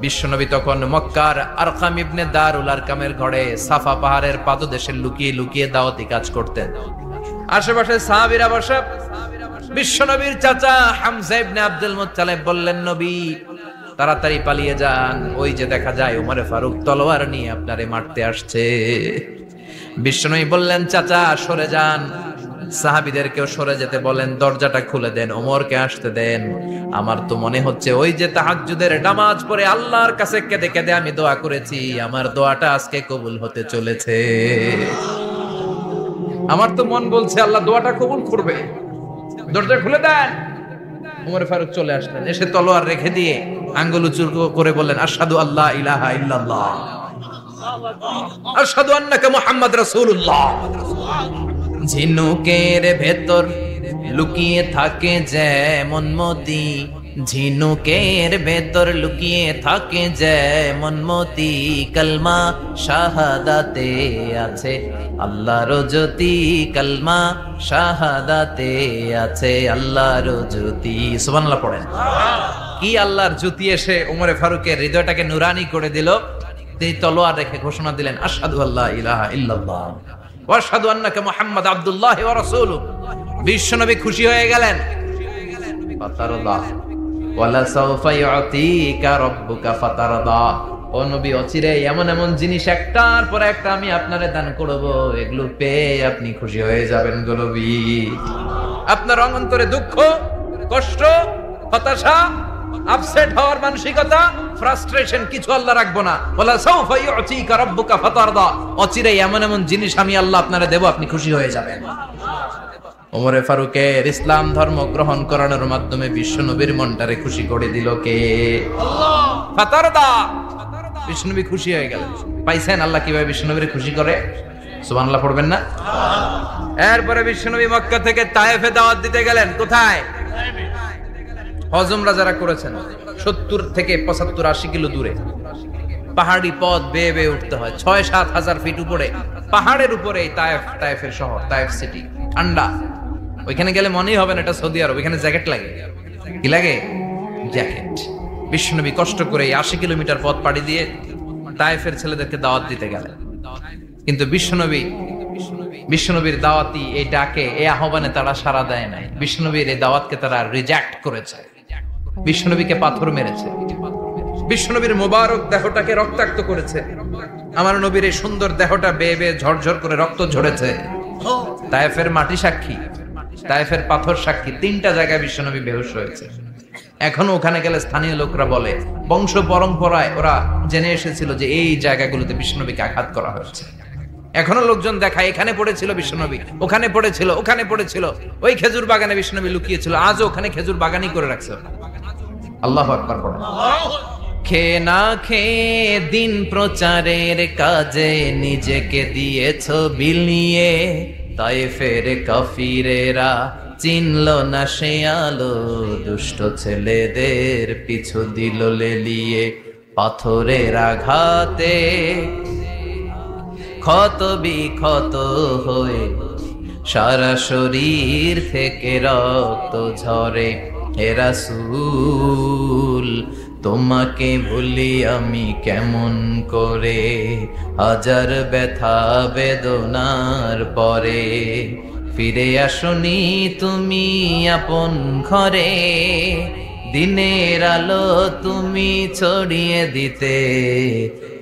বিশ্বনবী তখন মক্কার আরকাম ইবনে দারুল আরকামের ঘরে সাফা পাহাড়ের পাদদেশে লুকিয়ে লুকিয়ে দাওয়াতি কাজ করতেন। আশেপাশে সাহাবীরা বসা। বিশ্বনবীর চাচা হামজা ইবনে আব্দুল মুত্তালিব বললেন, নবী তাড়াতাড়ি পালিয়ে যান, ওই যে দেখা যায় ওমরে ফারুক তলোয়ার নিয়ে আপনারে মারতে আসছে। বিশ্বনবী বললেন, চাচা সরে যান, সাহাবীদেরকেও সরে যেতে বলেন, দরজাটা খুলে দেন, ওমরকে আসতে দেন। আমার তো মনে হচ্ছে ওই যে তাহাজ্জুদের নামাজ পড়ে আল্লাহর কাছে কেঁদে কেঁদে আমি দোয়া করেছি, আমার দোয়াটা আজকে কবুল হতে চলেছে। আমার তো মন বলছে আল্লাহ দোয়াটা কবুল করবে। দরজা খুলে দেন। ওমর ফারুক চলে আসলেন, এসে তলোয়ার রেখে দিয়ে আঙ্গুল উঁচু করে বললেন, আশহাদু আল্লা ইলাহা ইল্লাল্লাহ, আশহাদু আন্নাকা মুহাম্মদ রাসূলুল্লাহ। ঝিনুকের ভেতর লুকিয়ে থাকে যেমন মতি, ঝিনুকের ভেতর লুকিয়ে থাকে যেমন মতি, কালমা শাহাদাতে আছে আল্লাহর জ্যোতি, কালমা শাহাদাতে আছে আল্লাহর জ্যোতি। সুবহানাল্লাহ পড়েন। কি আল্লাহর জ্যোতি এসে ওমরে ফারুকের হৃদয়টাকে নুরানি করে দিল। তিনি তলোয়ার রেখে ঘোষণা দিলেন, আশহাদু আল্লা ইলাহা ইল্লাল্লাহ ওয়া আশহাদু আন্নাকা মুহাম্মাদ আবদুল্লাহি ওয়া রাসূলুহু। বিশ্বনবী খুশি হয়ে গেলেন। ফাতারদা ওয়ালা সাওফা ইউতিকা রাব্বুকা ফাতারদা। ও নবী, অচিরে এমন এমন জিনিস একটার পর একটা আমি আপনারে দান করব, এগুলো পেয়ে আপনি খুশি হয়ে যাবেন গো নবী। আপনার অন্তরে দুঃখ, কষ্ট, হতাশা, আপসেট হওয়ার মানসিকতা, ফ্রাস্ট্রেশন কিছু আল্লাহ রাখবো না। ওয়ালা সাওফা ইউতিকা রাব্বুকা ফাতারদা। অচিরে এমন এমন জিনিস আমি আল্লাহ আপনারে দেব, আপনি খুশি হয়ে যাবেন। ওমরে ফারুকের ইসলাম ধর্ম গ্রহণ করানোর মাধ্যমে বিশ্বনবীর মনটারে খুশি করে দিল কে? আল্লাহ। ফাতারদা। বিশ্বনবী খুশি হয়ে গেলেন। পাইছেন আল্লাহ কিভাবে বিশ্বনবীরে খুশি করে? সুবহানাল্লাহ পড়বেন না? এরপরে বিশ্বনবী মক্কা থেকে তায়েফে দাওয়াত দিতে গেলেন। কোথায়? হজমরা যারা করেছেন 70 থেকে 75 80 কিলো দূরে পাহাড়ি পথ বেয়ে বেয়ে উঠতে হয়, 6-7 হাজার ফিট উপরে পাহাড়ের উপরে তায়েফের শহর, তায়েফ সিটি। ঠান্ডা, ওইখানে গেলে মনেই হবে না এটা সৌদি আরব। ওইখানে জ্যাকেট লাগে। কি লাগে? জ্যাকেট। বিশ্বনবী কষ্ট করে 80 কিলোমিটার পথ পাড়ি দিয়ে তায়েফের ছেলেদেরকে দাওয়াত দিতে গেলেন। কিন্তু বিশ্বনবীর দাওয়াতি এই ডাকে, এই আহ্বানে তারা সাড়া দেয় নাই। বিশ্বনবীর এই দাওয়াতকে তারা রিজেক্ট করেছে, বিশ্বনবীকে পাথর মেরেছে, বিশ্বনবীর মোবারক দেহটাকে রক্তাক্ত করেছে। আমার নবীর এই সুন্দর দেহটা বেয়ে বেয়ে ঝরঝর করে রক্ত ঝরেছে। তায়েফের মাটি সাক্ষী, তায়েফের পাথর সাক্ষী। 3টা জায়গায় বিশ্বনবী বেহুশ হয়েছে। এখনো ওখানে গেলে স্থানীয় লোকরা বলে, বংশ পরম্পরায় ওরা জেনে এসেছিল যে এই জায়গাগুলোতে বিশ্বনবীকে আঘাত করা হয়েছে। এখনো লোকজন দেখায় এখানে পড়েছিল বিশ্বনবী, ওখানে পড়েছিল, ওখানে পড়েছিল, ওই খেজুর বাগানে বিশ্বনবী লুকিয়েছিল, আজও ওখানে খেজুর বাগানই করে রাখছে। আল্লাহু আকবার পড়ে। খেয়ে না খেয়ে দিন প্রচারের কাজে নিজেকে দিয়েছ বিলিয়ে, তায়েফের কাফিরেরা চিনল না সে আলো, দুষ্ট ছেলেদের পিছু দিল লেলিয়ে। পাথরের আঘাতে ক্ষত বিক্ষত হয়ে সারা শরীর থেকে রক্ত ঝরে। হে রাসূল তোমাকে ভুলি আমি কেমন করে, হাজার ব্যথা বেদনার পরে ফিরে আসনি তুমি আপন ঘরে। দিনের আলো তুমি ছড়িয়ে দিতে,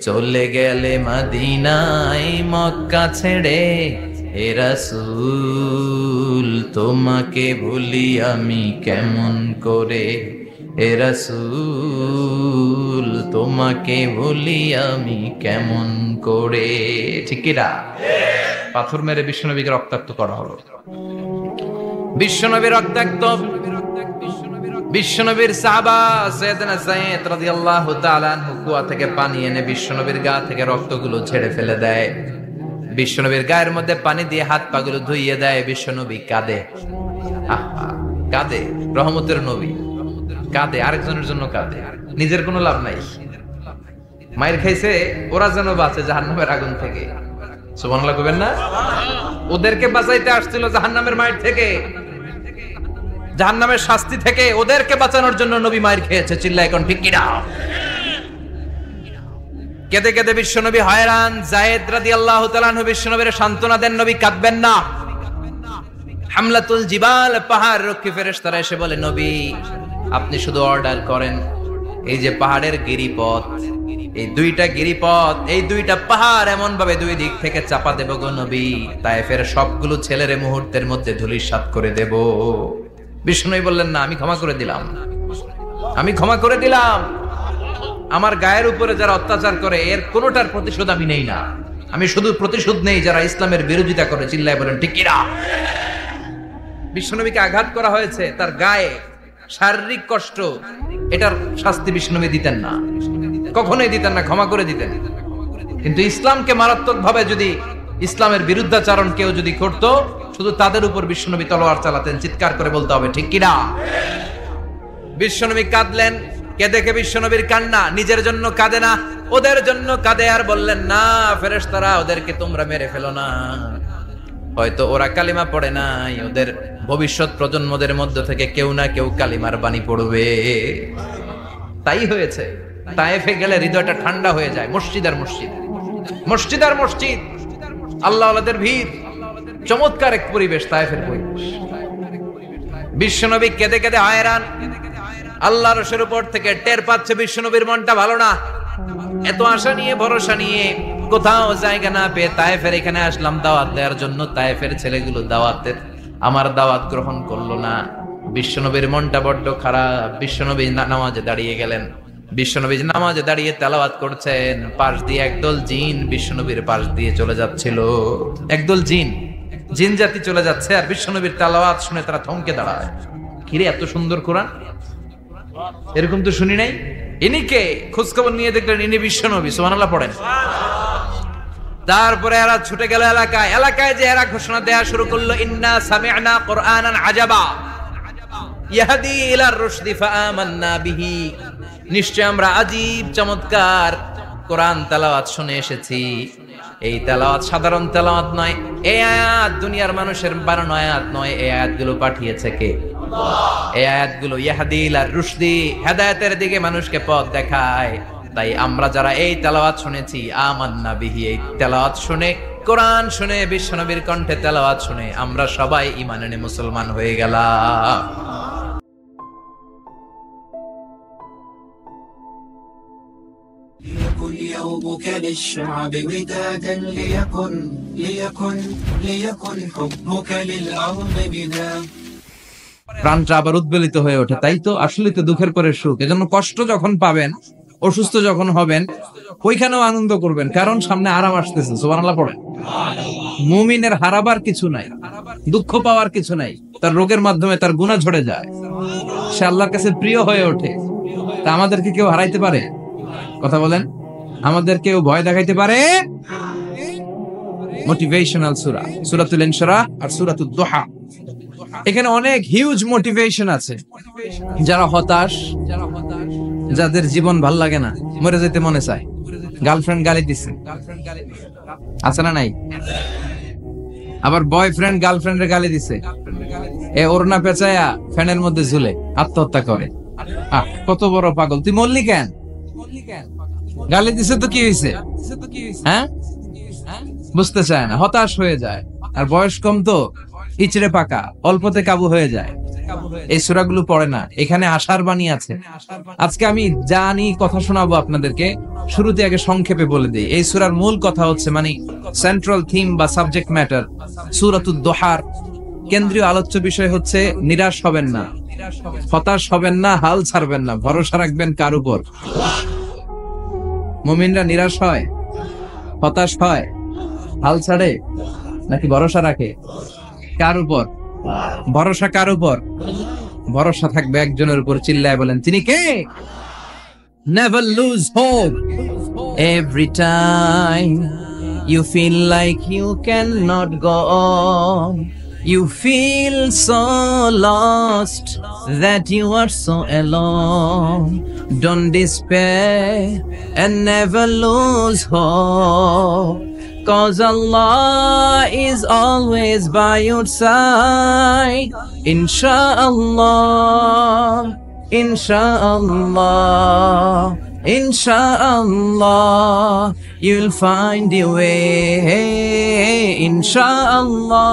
চলে গেলে মদিনায় মক্কা ছেড়ে। হে রাসূল তোমাকে ভুলি আমি কেমন করে, হে রাসূল তোমাকে ভুলি আমি কেমন করে। ঠিক কি না? পাথর মেরে বিশ্বনবীকে রক্তাক্ত করা হলো। বিশ্বনবী রক্তাক্ত। বিশ্বনবীর সাহাবা সাইয়েদনা যায়েদ রাদিয়াল্লাহু তাআলা আনহু কুয়া থেকে পানি এনে বিশ্বনবীর গা থেকে রক্তগুলো ঝেড়ে ফেলে দেয়। বিশ্বনবীর গায়ের মধ্যে পানি দিয়ে হাত পাগুলো ধুইয়ে দেয়। বিশ্বনবী কাঁদে, কাঁদে। রহমতের নবী কাঁদে, আরেকজনের জন্য কাঁদে, নিজের কোনো লাভ নাই। মায়ের খাইছে, ওরা যেন বাঁচে জাহান্নামের আগুন থেকে। সুবহানাল্লাহ কইবেন না? ওদেরকে বাঁচাইতে আসছিল জাহান্নামের মায়ের থেকে, জাহান্নামের শাস্তি থেকে। ওদেরকে বাঁচানোর জন্য নবী মায়ের খেয়েছে। চিল্লায় এখন ঠিক কি না? কেঁদে কেঁদে বিশ্বনবী হয়রান। যায়েদ রাদিয়াল্লাহু তাআলা আনহু বিশ্বনবীর সান্ত্বনা দেন, নবী কাঁদবেন না। হামলাতুল জিবাল, পাহাড় রক্ষী ফেরেশতারা এসে বলে, নবী আপনি শুধু অর্ডার করেন, এই যে পাহাড়ের গিরিপথ, এই 2টা গিরিপথ, এই 2টা পাহাড় এমন ভাবে 2 দিক থেকে চাপা দেব গো নবী, তায়েফের সবগুলো ছেলেরে মুহূর্তের মধ্যে ধূলিসাৎ করে দেব। বিষ্ণুই বললেন, না, আমি ক্ষমা করে দিলাম, আমি ক্ষমা করে দিলাম। আমার গায়ের উপরে যারা অত্যাচার করে এর কোনোটার প্রতিশোধ আমি নেই না। আমি শুধু প্রতিশোধ নেই যারা ইসলামের বিরোধিতা করে। চিল্লায় বলেন ঠিক কি না? বিশ্বনবীকে আঘাত করা হয়েছে, তার গায়ে শারীরিক কষ্ট, এটার শাস্তি বিশ্বনবী দিতেন না, কখনোই দিতেন না, ক্ষমা করে দিতেন। কিন্তু ইসলামকে মারাত্মক ভাবে যদি ইসলামের বিরুদ্ধাচরণ কেউ যদি করতো, শুধু তাদের উপর বিশ্বনবী তলোয়ার চালাতেন। চিৎকার করে বলতে হবে ঠিক কি না? বিশ্বনবী কাঁদলেন। কে দেখে বিশ্বনবীর কান্না, নিজের জন্য কাঁদে না, ওদের জন্য কাঁদে। আর বললেন, না ফেরেশতারা, ওদেরকে তোমরা মেরে ফেলো না, হয়তো ওরা কালিমা পড়ে নাই, ওদের ভবিষ্যৎ প্রজন্মদের মধ্য থেকে কেউ না কেউ কালিমার বাণী পড়বে। তাই হয়েছে। তায়েফে গেলে হৃদয়টা ঠান্ডা হয়ে যায়। মসজিদ আর মসজিদ, মসজিদ আর মসজিদ, আল্লাহ আল্লাহদের ভিড়, চমৎকার এক পরিবেশ তায়েফের পরিবেশ। বিশ্বনবী কেঁদে কেঁদে হয়রান। আল্লাহর রসের উপর থেকে টের পাচ্ছে বিশ্বনবীর মনটা ভালো না। এত আশা নিয়ে, ভরসা নিয়ে কোথাও জায়গা না পেয়ে তায়েফের এখানে আসলাম দাওয়াত দেওয়ার জন্য। তায়েফের ছেলেগুলো দাওয়াতের আমার দাওয়াত গ্রহণ করলো না। বিশ্বনবীর মনটা বড্ড খারাপ। বিশ্বনবী নামাজে দাঁড়িয়ে গেলেন। বিশ্বনবী নামাজে দাঁড়িয়ে তেলাওয়াত করছেন, পাশ দিয়ে একদল জিন বিশ্বনবীর পাশ দিয়ে চলে যাচ্ছিল। একদল জিন, জিন জাতি চলে যাচ্ছে, আর বিশ্বনবীর তেলাওয়াত শুনে তারা থমকে দাঁড়ায়। কিরে, এত সুন্দর কোরআন, এরকম তো শুনি নাই। ইনি কে? খোঁজখবর নিয়ে দেখলেন ইনি বিশ্বনবী। সুবহানাল্লাহ পড়েন। তারপরে এরা ছুটে গেল এলাকায় এলাকায় যে এরা ঘোষণা দেয়া শুরু করলো, ইন্না সামি'না কুরআনান আজাবা ইয়াহদি ইলার রুশদি ফাআমান্না বিহি, নিশ্চয় আমরা আজীব চমৎকার কোরআন তেলাওয়াত শুনে এসেছি। এই তেলাওয়াত সাধারণ তেলাওয়াত নয়, এই আয়াত দুনিয়ার মানুষের বানানো আয়াত নয়, এই আয়াতগুলো পাঠিয়েছে কে? আল্লাহ। এই আয়াতগুলো ইয়াহদি ইলার রুশদি, হেদায়েতের দিকে মানুষকে পথ দেখায়। তাই আমরা যারা এই তেলাওয়াত শুনেছি, আমান্না বিহি, এই তেলাওয়াত শুনে, কোরআন শুনে, বিশ্বনবীর কণ্ঠে তেলাওয়াত শুনে আমরা সবাই ঈমান এনে মুসলমান হয়ে গেলাম।
ليكن يومك للشعب ودادا ليكن حبك للأرض بدا।
প্রাণটা আবার উদ্বেলিত হয়ে ওঠে। তাই তো, আসলে তো দুঃখের পরে সুখ। এজন্য কষ্ট যখন পাবেন, অসুস্থ যখন হবেন, ওইখানেও আনন্দ করবেন, কারণ সামনে আরাম আসতেছে। সুবহানাল্লাহ পড়েন। মুমিনের হারাবার কিছু নাই, দুঃখ পাওয়ার কিছু নাই। তার রোগের মাধ্যমে তার গুনাহ ঝরে যায়, সে আল্লাহর কাছে প্রিয় হয়ে ওঠে। তা আমাদেরকে কেউ হারাইতে পারে? কথা বলেন, আমাদের কেউ ভয় দেখাইতে পারে? মোটিভেশনাল সূরা, সূরাতুল ইনশিরাহ আর সূরাতুদ দুহা, এখানে অনেক হিউজ মোটিভেশন আছে। যারা হতাশ, যাদের জীবন ভাল লাগে না, মরে যেতে মনে চায়, গার্লফ্রেন্ড গালি দিছে, আছে না নাই? আবার বয়ফ্রেন্ড গার্লফ্রেন্ডের গালি দিছে, এ ওড়না পেঁচায়া ফ্যানের মধ্যে ঝুলে আত্মহত্যা করে। কত বড় পাগল! তুই মরলি কেন? গালি দিছে তো কি হয়েছে? হ্যাঁ, বুঝতে চায় না, হতাশ হয়ে যায়। আর বয়স কম তো, ইচড়ে পাকা, অল্পতে কাবু হয়ে যায়। এই সূরাগুলো পড়ে না, এখানে আশার বাণী আছে। আজকে আমি জানি কথা শোনাবো আপনাদেরকে, শুরুতে আগে সংক্ষেপে বলে দিই। এই সূরার মূল কথা হচ্ছে, মানে সেন্ট্রাল থিম বা সাবজেক্ট ম্যাটার, সূরাতুদ দুহার কেন্দ্রীয় আলোচ্য বিষয় হচ্ছে নিরাশ হবেন না, হতাশ হবেন না, হাল ছাড়বেন না, ভরসা রাখবেন কার উপর? মুমিনরা নিরাশ হয়, হতাশ হয়, হাল ছাড়ে, নাকি ভরসা রাখে? কার উপর ভরসা? কার উপর ভরসা থাকবে? একজনের উপর। চিল্লায় বলেন, তিনি কে? Never lose hope. Every time you feel like you cannot go on, you feel so lost that you are so alone. Don't despair and never lose hope, 'cause Allah is always by your side. Insha'Allah, Insha'Allah, Insha'Allah, you'll find your way. Insha'Allah,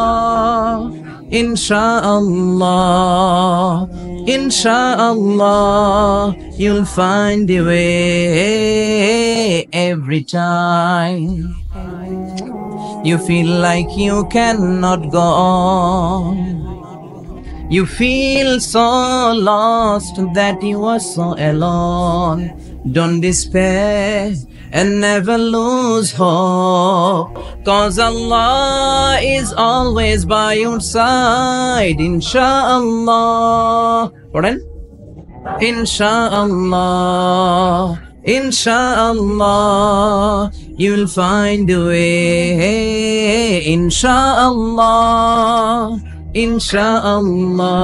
Insha'Allah, Insha'Allah, you'll find your way. Every time you feel like you cannot go on, you feel so lost that you are so alone. Don't despair and never lose hope, 'cause Allah is always by your side. Insha'Allah, Insha'Allah, Insha'Allah, you'll find a way. Insha'Allah, Insha'Allah,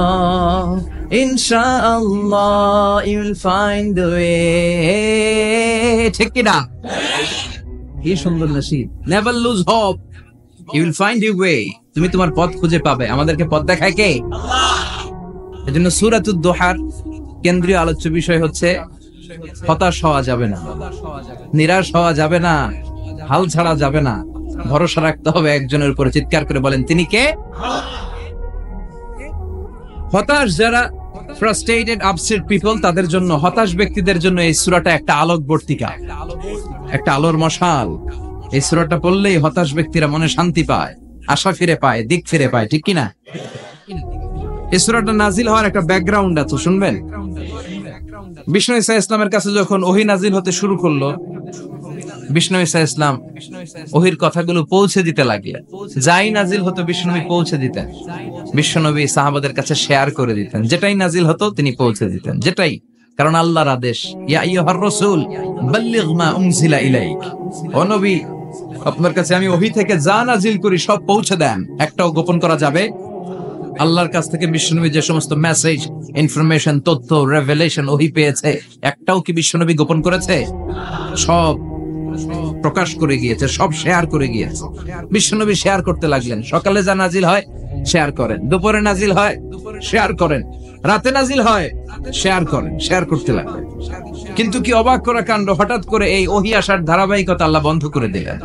Insha'Allah, you'll find a way. Take it up. কি সুন্দর নসিব! Never lose hope, you will find your way. তুমি তোমার পথ খুঁজে পাবে। আমাদেরকে পথ দেখায় কে? আল্লাহ। এজন্য সূরাতুদ দুহার কেন্দ্রীয় আলোচ্য বিষয় হচ্ছে হতাশ হওয়া যাবে না, নিরাশ হওয়া যাবে না, হাল ছাড়া যাবে না, ভরসা রাখতে হবে একজনের উপরে। চিৎকার করে বলেন, তিনি কে? হতাশ যারা, ফ্রাস্ট্রেটেড আপসেট পিপল, তাদের জন্য, হতাশ ব্যক্তিদের জন্য এই সূরাটা একটা আলোকবর্তিকা, একটা আলোর মশাল। এই সূরাটা পড়লেই হতাশ ব্যক্তিরা মনে শান্তি পায়, আশা ফিরে পায়, দিক ফিরে পায়, ঠিক কিনা? এই সূরাটা নাজিল হওয়ার একটা ব্যাকগ্রাউন্ড আছে, শুনবেন। বিষ্ণু ঈসা ইসলামের কাছে যখন ওহী নাজিল হতে শুরু করলো, বিষ্ণু ঈসা ইসলাম ওহীর কথাগুলো পৌঁছে দিতে লাগলেন। যাই নাজিল হতো বিষ্ণুনবী পৌঁছে দিতেন, বিশ্বনবী সাহাবাদের কাছে শেয়ার করে দিতেন। যেটাই নাজিল হতো তিনি পৌঁছে দিতেন, যেটাই, কারণ আল্লাহর আদেশ, ইয়া আইয়ুহার রাসূল বাল্লিগ মা উনজিলা ইলাইক, ও নবী, ও আপনার কাছে আমি ওহী থেকে যা নাজিল করি সব পৌঁছে দেন, একটাও গোপন করা যাবে? আল্লাহর কাছ থেকে বিশ্বনবী যে সমস্ত মেসেজ, ইনফরমেশন, তথ্য, রেভেলেশন ওহী পেয়েছে, একটাও কি বিশ্বনবী গোপন করেছে? সব প্রকাশ করে গিয়েছে, সব শেয়ার করে গিয়েছে। বিশ্বনবী শেয়ার করতে লাগলেন। সকালে যা নাজিল হয় শেয়ার করেন, দুপুরে নাজিল হয় শেয়ার করেন, রাতে নাজিল হয় শেয়ার করেন, শেয়ার করতে লাগলেন। কিন্তু কি অবাক করা কাণ্ড, হঠাৎ করে এই ওহী আসার ধারাবাহিকতা আল্লাহ বন্ধ করে দিলেন।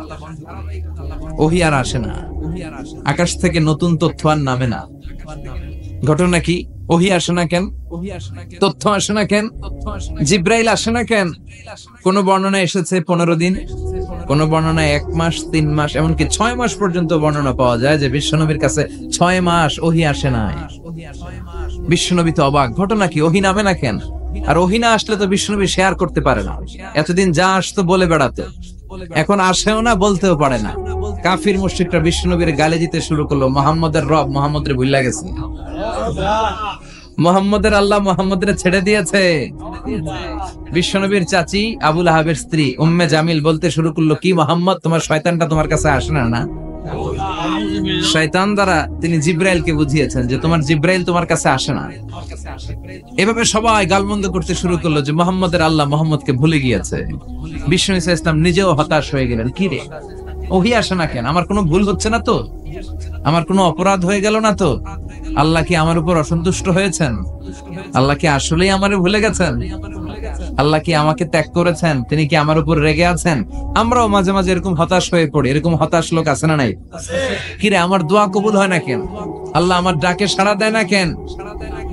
ওহী আর আসে না, আকাশ থেকে নতুন তথ্য আর নামে না। ঘটনা কি? ওহী আসে না কেন? তথ্য আসে না কেন? জিব্রাইল আসে না কেন? কোন বর্ণনায় এসেছে 15 দিন, কোন বর্ণনায় 1 মাস, 3 মাস, এমনকি 6 মাস পর্যন্ত বর্ণনা পাওয়া যায় যে বিশ্বনবীর কাছে 6 মাস ওহী আসে নাই। বিশ্বনবী তো অবাক, ঘটনা কি? ওহী নামে না কেন? আর ওহী না আসলে তো বিশ্বনবী শেয়ার করতে পারে না। এতদিন যা আসতো বলে বেড়াতো, এখন আসেও না, বলতেও পারে না। কাফির মুশরিকরা বিশ্বনবীর গালি দিতে শুরু করলো, মুহাম্মদের রব মুহাম্মদের ভুইলা গেছে, মুহাম্মদের আল্লাহ মুহাম্মদের ছেড়ে দিয়েছে। বিশ্বনবীর চাচি আবু লাহাবের স্ত্রী উম্মে জামিল বলতে শুরু করলো, কি মুহাম্মদ, তোমার শয়তানটা তোমার কাছে আসে না? না, শয়তান দ্বারা তিনি জিব্রাইলকে বুঝিয়েছেন যে তোমার জিব্রাইল তোমার কাছে আসে না। এভাবে সবাই গালমন্দ করতে শুরু করলো যে মুহাম্মদের আল্লাহ মুহাম্মদকে ভুলে গিয়েছে। বিশ্বনবী সাল্লাল্লাহু আলাইহি ওয়াসাল্লাম নিজেও হতাশ হয়ে গেলেন। কি রে, ওহী আসে না কেন? আমার কোনো ভুল হচ্ছে না তো? আমার কোনো অপরাধ হয়ে গেল না তো? আল্লাহ কি আমার উপর অসন্তুষ্ট হয়েছেন? আল্লাহ কি আসলেই আমারে ভুলে গেছেন? আল্লাহ কি আমাকে ত্যাগ করেছেন? তিনি কি আমার উপর রেগে আছেন? আমরাও মাঝে মাঝে এরকম হতাশ হয়ে পড়ি। এরকম হতাশ লোক আছে না নাই? কিরে, আমার দোয়া কবুল হয় না কেন? আল্লাহ আমার ডাকে সাড়া দেয় না কেন?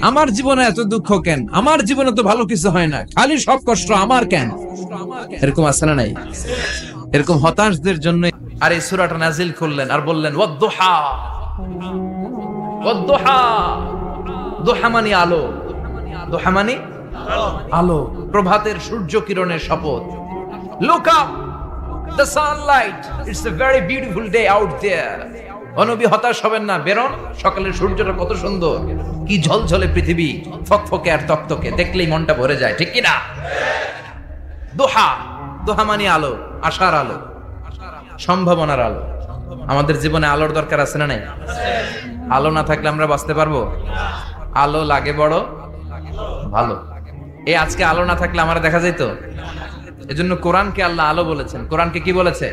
আমার জীবনে এত দুঃখ কেন? আমার জীবনে তো ভালো কিছু হয় না, খালি সব কষ্ট আমার কেন? এরকম আছে না নাই? এরকম হতাশদের জন্য আর এই সূরাটা নাজিল করলেন আর বললেন ওয়াদ-দুহা। ওয়াদ-দুহা, দুহা মানে আলো, দুহা মানে আলো, প্রভাতের সূর্য কিরণের শপথ। Look up, the sunlight, it's a very beautiful day out there. নবী হতাশ হবেন না, বেরোন, সকালের সূর্যটা কত সুন্দর, কি ঝলঝলে পৃথিবী, ফকফকে আর তকতকে, দেখলেই মনটা ভরে যায়, ঠিক কি না? দুহা, দুহা মানে আলো, আশার আলো, সম্ভাবনার আলো। আমাদের জীবনে আলোর দরকার আছে না নাই? আলো না থাকলে আমরা বাঁচতে পারবো? আলো লাগে বড় ভালো। এই আজকে আলো না থাকলে আমরা দেখা যেত। এজন্য কোরআনকে আল্লাহ আলো বলেছেন। কোরআনকে কি বলেছে?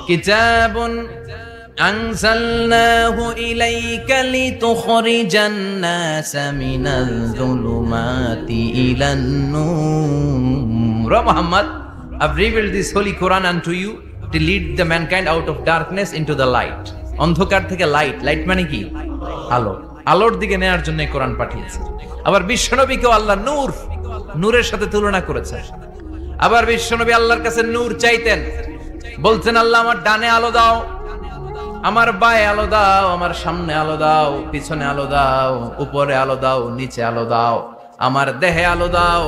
কিতাবুন আনজালনাহু ইলাইকা লিতুখরিজান নাসা মিনাল যুলুমাতি ইলান নূর। Muhammad, I've revealed this holy Quran unto you to lead the mankind out of darkness into the light. অন্ধকার থেকে লাইট, লাইট মানে কি? আলো, আলোর দিকে নেয়ার জন্য কোরআন পাঠিয়েছে। আবার বিশ্বনবীকেও আল্লাহ নূর, নূরের সাথে তুলনা করেছে। আবার বিশ্বনবী আল্লাহর কাছে নূর চাইতেন, বলতেন আল্লাহ আমার ডানে আলো দাও, আমার বায়ে আলো দাও, আমার সামনে আলো দাও, পিছনে আলো দাও, উপরে আলো দাও, নিচে আলো দাও, আমার দেহে আলো দাও,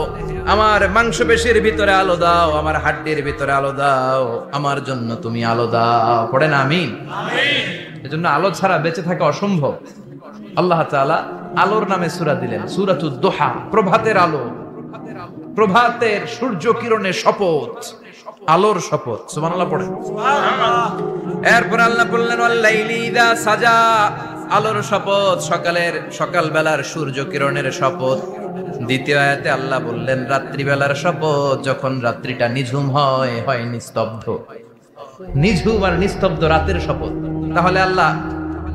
আমার মাংসপেশির ভিতরে আলো দাও, আমার হাড্ডির ভিতরে আলো দাও, আমার জন্য তুমি আলো দাও। পড়েন আমিন। এজন্য আলো ছাড়া বেঁচে থাকা অসম্ভব। আল্লাহ তাআলা আলোর নামে সূরা দিলেন, সূরাতুদ দুহা, প্রভাতের আলো, প্রভাতের সূর্য কিরণের শপথ, আলোর শপথ। সুবহানাল্লাহ পড়েন। এরপর আল্লাহ বললেন ওয়াল লাইলি ইযা সাজা, আলোর শপথ, সকালের, সকাল বেলার সূর্য কিরণের শপথ। দ্বিতীয় আয়াতে আল্লাহ বললেন রাত্রিবেলার শপথ, যখন রাত্রিটা নিঝুম হয়, হয় নিস্তব্ধ। নিঝুম আর নিস্তব্ধ রাতের শপথ। তাহলে আল্লাহ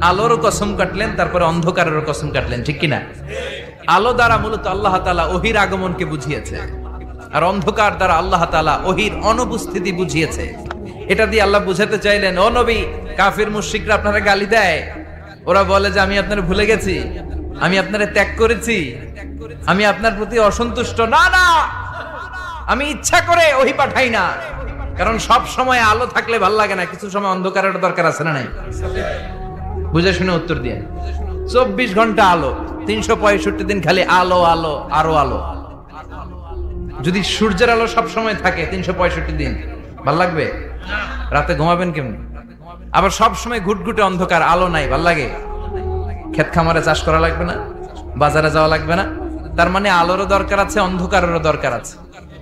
আলোর কসম কাটলেন, তারপরে অন্ধকারের কসম কাটলেন, ঠিক কিনা? আলো দ্বারা মূলত আল্লাহ তাআলা ওহীর আগমনকে বুঝিয়েছে, আর অন্ধকার দ্বারা আল্লাহ তাআলা ওহীর অনুপস্থিতি বুঝিয়েছে। এটা দিয়ে আল্লাহ বুঝাতে চাইলেন, ও নবী, কাফির মুশরিকরা আপনারা গালি দেয়, ওরা বলে যে আমি আপনারে ভুলে গেছি, আমি আপনারে ত্যাগ করেছি, আমি আপনার প্রতি অসন্তুষ্ট। না না, আমি ইচ্ছা করে ওহী পাঠাই না, কারণ সব সময় আলো থাকলে ভাল লাগে না, কিছু সময় অন্ধকারের দরকার আছে না নাই? বুঝে শুনে উত্তর দিয়ে। 24 ঘন্টা আলো, 365 দিন খালি আলো আলো আরো আলো। যদি সূর্যের আলো সব সময় থাকে 365 দিন, ভাল লাগবে? রাতে ঘুমাবেন কেমনি? আবার সব সময় ঘুটঘুটে অন্ধকার, আলো নাই, ভাল লাগে? ক্ষেত খামারে চাষ করা লাগবে না, বাজারে যাওয়া লাগবে না। তার মানে আলোরও দরকার আছে, অন্ধকারেরও দরকার আছে।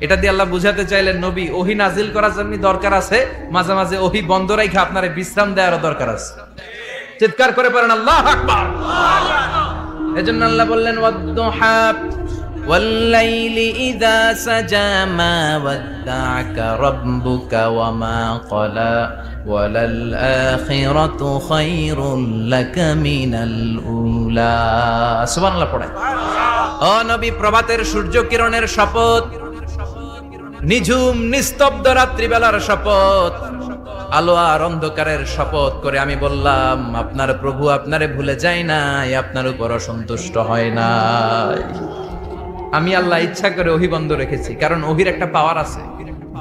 এটা দিয়ে আল্লাহ বুঝাতে চাইলেন নবী ওহী নাজিল করার জন্য দরকার আছে, মাঝে মাঝে ওহী বন্ধ রাখা আপনারে বিশ্রাম দেওয়ারও দরকার আছে। চিৎকার করে পড়েন আল্লাহু আকবার। এজন্য আল্লাহ বললেন ওয়াদ-দুহা ওয়াল-লাইলি ইযা সাজা মা ওয়াদ্দা'আকা রাব্বুকা ওয়া মা ক্বালা ওয়ালাল আখিরাতু খায়রুল লাকা মিনাল উলা। সুবহানাল্লাহ পড়েন। ও নবী, প্রভাতের সূর্য কিরণের শপথ, নিঝুম নিস্তব্ধ রাত্রিবেলার শপথ, আলো আর অন্ধকারের শপথ করে আমি বললাম আপনার প্রভু আপনারে ভুলে যায় নাই, আপনার উপর অসন্তুষ্ট হয় নাই। আমি আল্লাহ ইচ্ছা করে ওহী বন্ধ রেখেছি, কারণ ওহীর একটা পাওয়ার আছে।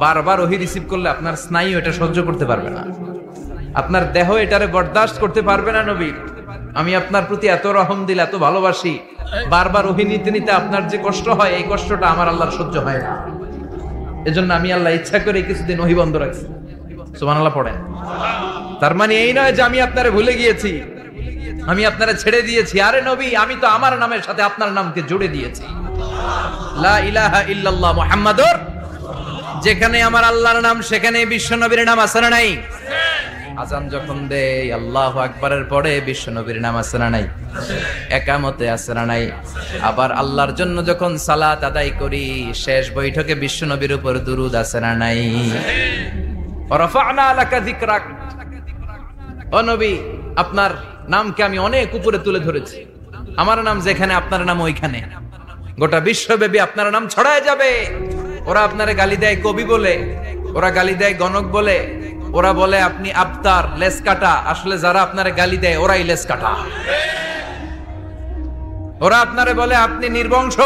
বারবার ওহী রিসিভ করলে আপনার স্নায়ু এটা সহ্য করতে পারবে না, আপনার দেহ এটারে বরদাস্ত করতে পারবে না। নবী, আমি আপনার প্রতি এত রহম দিল, এত ভালোবাসি, বারবার ওহী নিতে নিতে আপনার যে কষ্ট হয়, এই কষ্টটা আমার আল্লাহর সহ্য হয় না। এজন্য আমি আল্লাহ ইচ্ছা করে কিছুদিন ওহী বন্ধ রাখছি। সুবহানাল্লাহ পড়েন। তার মানে এই নয় যে আমি আপনারে ভুলে গিয়েছি, আমি আপনারে ছেড়ে দিয়েছি। আরে নবী, আমি তো আমার নামের সাথে আপনার নামকে জুড়ে দিয়েছি। লা ইলাহা ইল্লাল্লাহ মুহাম্মাদুর। যেখানে আমার আল্লাহর নাম সেখানে বিশ্ব নবীর নাম আছে না নাই? আজান যখন দেই আল্লাহু আকবারের পরে বিশ্ব নবীর নাম আছে না নাই? একামতে আছে না নাই? আবার আল্লাহর জন্য যখন সালাত আদায় করি শেষ বৈঠকে বিশ্ব নবীর উপর দুরূদ আছে না নাই? রাফা'না লাকা যিকরাক। ও নবী, আপনার নামকে আমি অনেক উপরে তুলে ধরেছি। আমার নাম যেখানে আপনার নাম ওইখানে, গোটা বিশ্বব্যাপী আপনার নাম ছড়ায় যাবে। ওরা আপনারে গালি দেয় কবি বলে, ওরা গালি দেয় গণক বলে, ওরা বলে আপনি আবতার, লেস কাটা। আসলে যারা আপনারে গালি দেয় ওরাই লেস কাটা। ওরা আপনারে বলে আপনি নির্বংশ,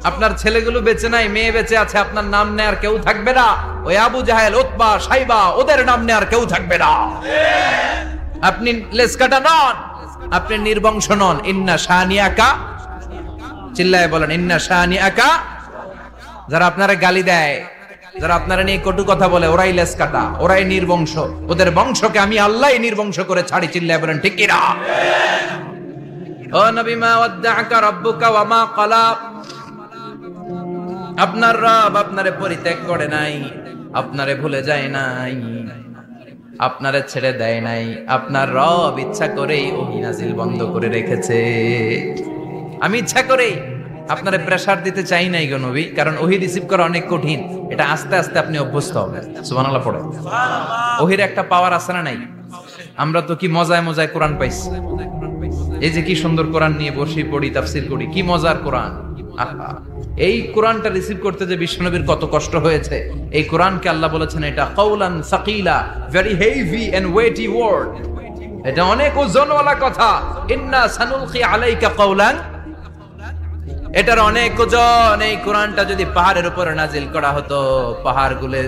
আপনার ছেলেগুলো বেঁচে নাই, মেয়ে বেঁচে আছে, আপনার নাম নেয়ার কেউ থাকবে না। ওই আবু জাহেল, উতবা, সাইবা, ওদের নাম নেয়ার কেউ থাকবে না। আপনি লেস কাটা নন, আপনি নির্বংশ নন। ইন্না শানিয়াকা, চিল্লায় বলেন ইন্না শানিয়াকা। যারা আপনারা গালি দেয়, যারা আপনারা নিয়ে কটু কথা বলে, ওরাই লেস কাটা, ওরাই নির্বংশ। ওদের বংশকে আমি আল্লাহই নির্বংশ করে ছাড়ি। চিল্লায় বলেন ঠিক কি না? ও নবী, মা ওয়াদ্দা'আকা রাব্বুকা ওয়া মা ক্বালা। আপনার রব আপনারে পরিত্যাগ করে নাই, আপনারে ভুলে যায় নাই, আপনারে ছেড়ে দেয় নাই। আপনার রব ইচ্ছা করেই ওহী নাজিল বন্ধ করে রেখেছে। আমি ইচ্ছা করেই আপনারে প্রেসার দিতে চাই নাই গো নবী, কারণ ওহী রিসিভ করা অনেক কঠিন। এটা আস্তে আস্তে আপনি অভ্যস্ত হবেন। সুবহানাল্লাহ পড়ে। ওহীর একটা পাওয়ার আছে না নাই? আমরা তো কি মজায় মজায় কোরআন পাইছি। এই যে কি সুন্দর কোরআন নিয়ে বসি, পড়ি, তাফসীর করি, কি মজার কোরআন। আহা, এই কোরআনটা রিসিভ করতে যে বিশ্বনবীর কত কষ্ট হয়েছে। এই কোরআনকে আল্লাহ বলেছেন এটা কাউলান সাকিলা, very heavy and weighty word. এটা অনেক ওজনওয়ালা কথা। ইন্না সানুলকি আলাইকা কাউলান, এটার অনেক ওজন। এই কোরআনটা যদি পাহাড়ের উপর নাজিল করা হতো, পাহাড়গুলো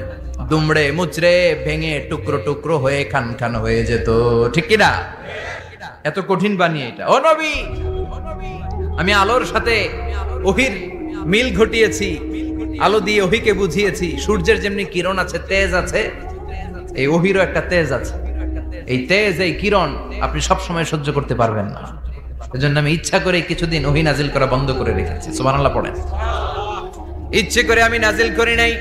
দুমড়ে মুচড়ে ভেঙে টুকরো টুকরো হয়ে খান খান হয়ে যেত। ঠিক কি না? এত কঠিন বানিয়ে এটা। ও নবী, আমি আলোর সাথে ওহীর মিল ঘটিয়েছি, আলো দিয়ে ওহীকে বুঝিয়েছি। সূর্যের যেমনি কিরণ আছে, তেজ আছে, এই ওহীরও একটা তেজ আছে। এই তেজ, এই কিরণ আপনি সব সময় সহ্য করতে পারবেন না। এজন্য আমি ইচ্ছা করে কিছুদিন ওহী নাজিল করা বন্ধ করে রেখেছি। সুবহানাল্লাহ পড়েন। ইচ্ছে করে আমি নাজিল করি নাই।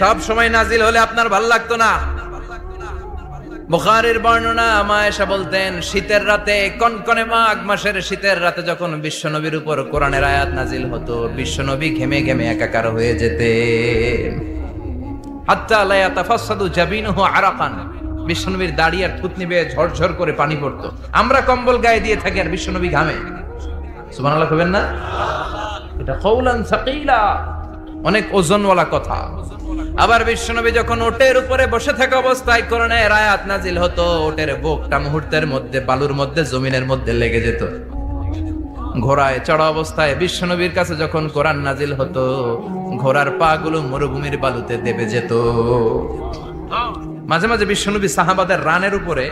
সব সময় নাজিল হলে আপনার ভালো লাগতো না। বুখারীর বর্ণনা, মা আয়েশা বলতেন শীতের রাতে, কনকনে মাঘ মাসের শীতের রাতে যখন বিশ্বনবীর উপর কোরআনের আয়াত নাজিল হতো, বিশ্বনবী ঘেমে ঘেমে একাকার হয়ে যেতেন। হাত্তা লা ইয়াতাফাসসাদু জাবিনুহু আরাকান, বিশ্বনবীর দাড়ি আর থুতনি বেয়ে ঝরঝর করে পানি পড়তো। আমরা কম্বল গায়ে দিয়ে থাকি আর বিশ্বনবী ঘামে। সুবহানাল্লাহ কইবেন না? এটা কাউলান সাকিলা, অনেক ওজনওয়ালা কথা। আবার বিশ্বনবী যখন ওটের উপরে বসে থাকা অবস্থায় কোরআনের আয়াত নাজিল হতো, ওটের বুকটা মুহূর্তের মধ্যে বালুর মধ্যে, জমিনের মধ্যে লেগে যেত। ঘোড়ায় চড়া অবস্থায় বিশ্বনবীর কাছে যখন কোরআন নাজিল হতো, ঘোড়ার পা গুলো মরুভূমির বালুতে দেবে যেত। মাঝে মাঝে বিশ্বনবী সাহাবাদের রানের উপরে,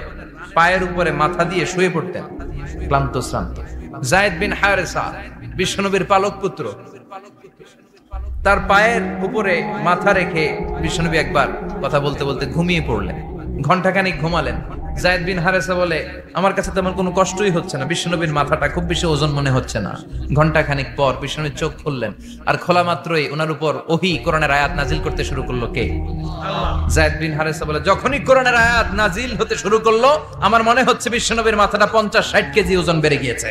পায়ের উপরে মাথা দিয়ে শুয়ে পড়তেন, ক্লান্ত শ্রান্ত। যায়েদ বিন হারেসা, বিশ্বনবীর পালক পুত্র, তার পায়ের উপরে মাথা রেখে বিশ্বনবী একবার কথা বলতে বলতে ঘুমিয়ে পড়লেন। ঘন্টাখানিক ঘুমালেন, যায়েদ বিন হারেসা বলে, আমার কাছে তেমন কোনো কষ্টই হচ্ছে না, বিশ্বনবীর মাথাটা খুব বেশি ওজন মনে হচ্ছে না। ঘন্টা খানিক পর বিশ্বনবীর চোখ খুললেন, আর খোলা মাত্রই ওনার উপর ওহী কোরআনের আয়াত নাজিল করতে শুরু করলো। কে? যায়েদ বিন হারেসা বলে, যখনই কোরআনের আয়াত নাজিল হতে শুরু করলো, আমার মনে হচ্ছে বিশ্বনবীর মাথাটা 50-60 কেজি ওজন বেড়ে গিয়েছে।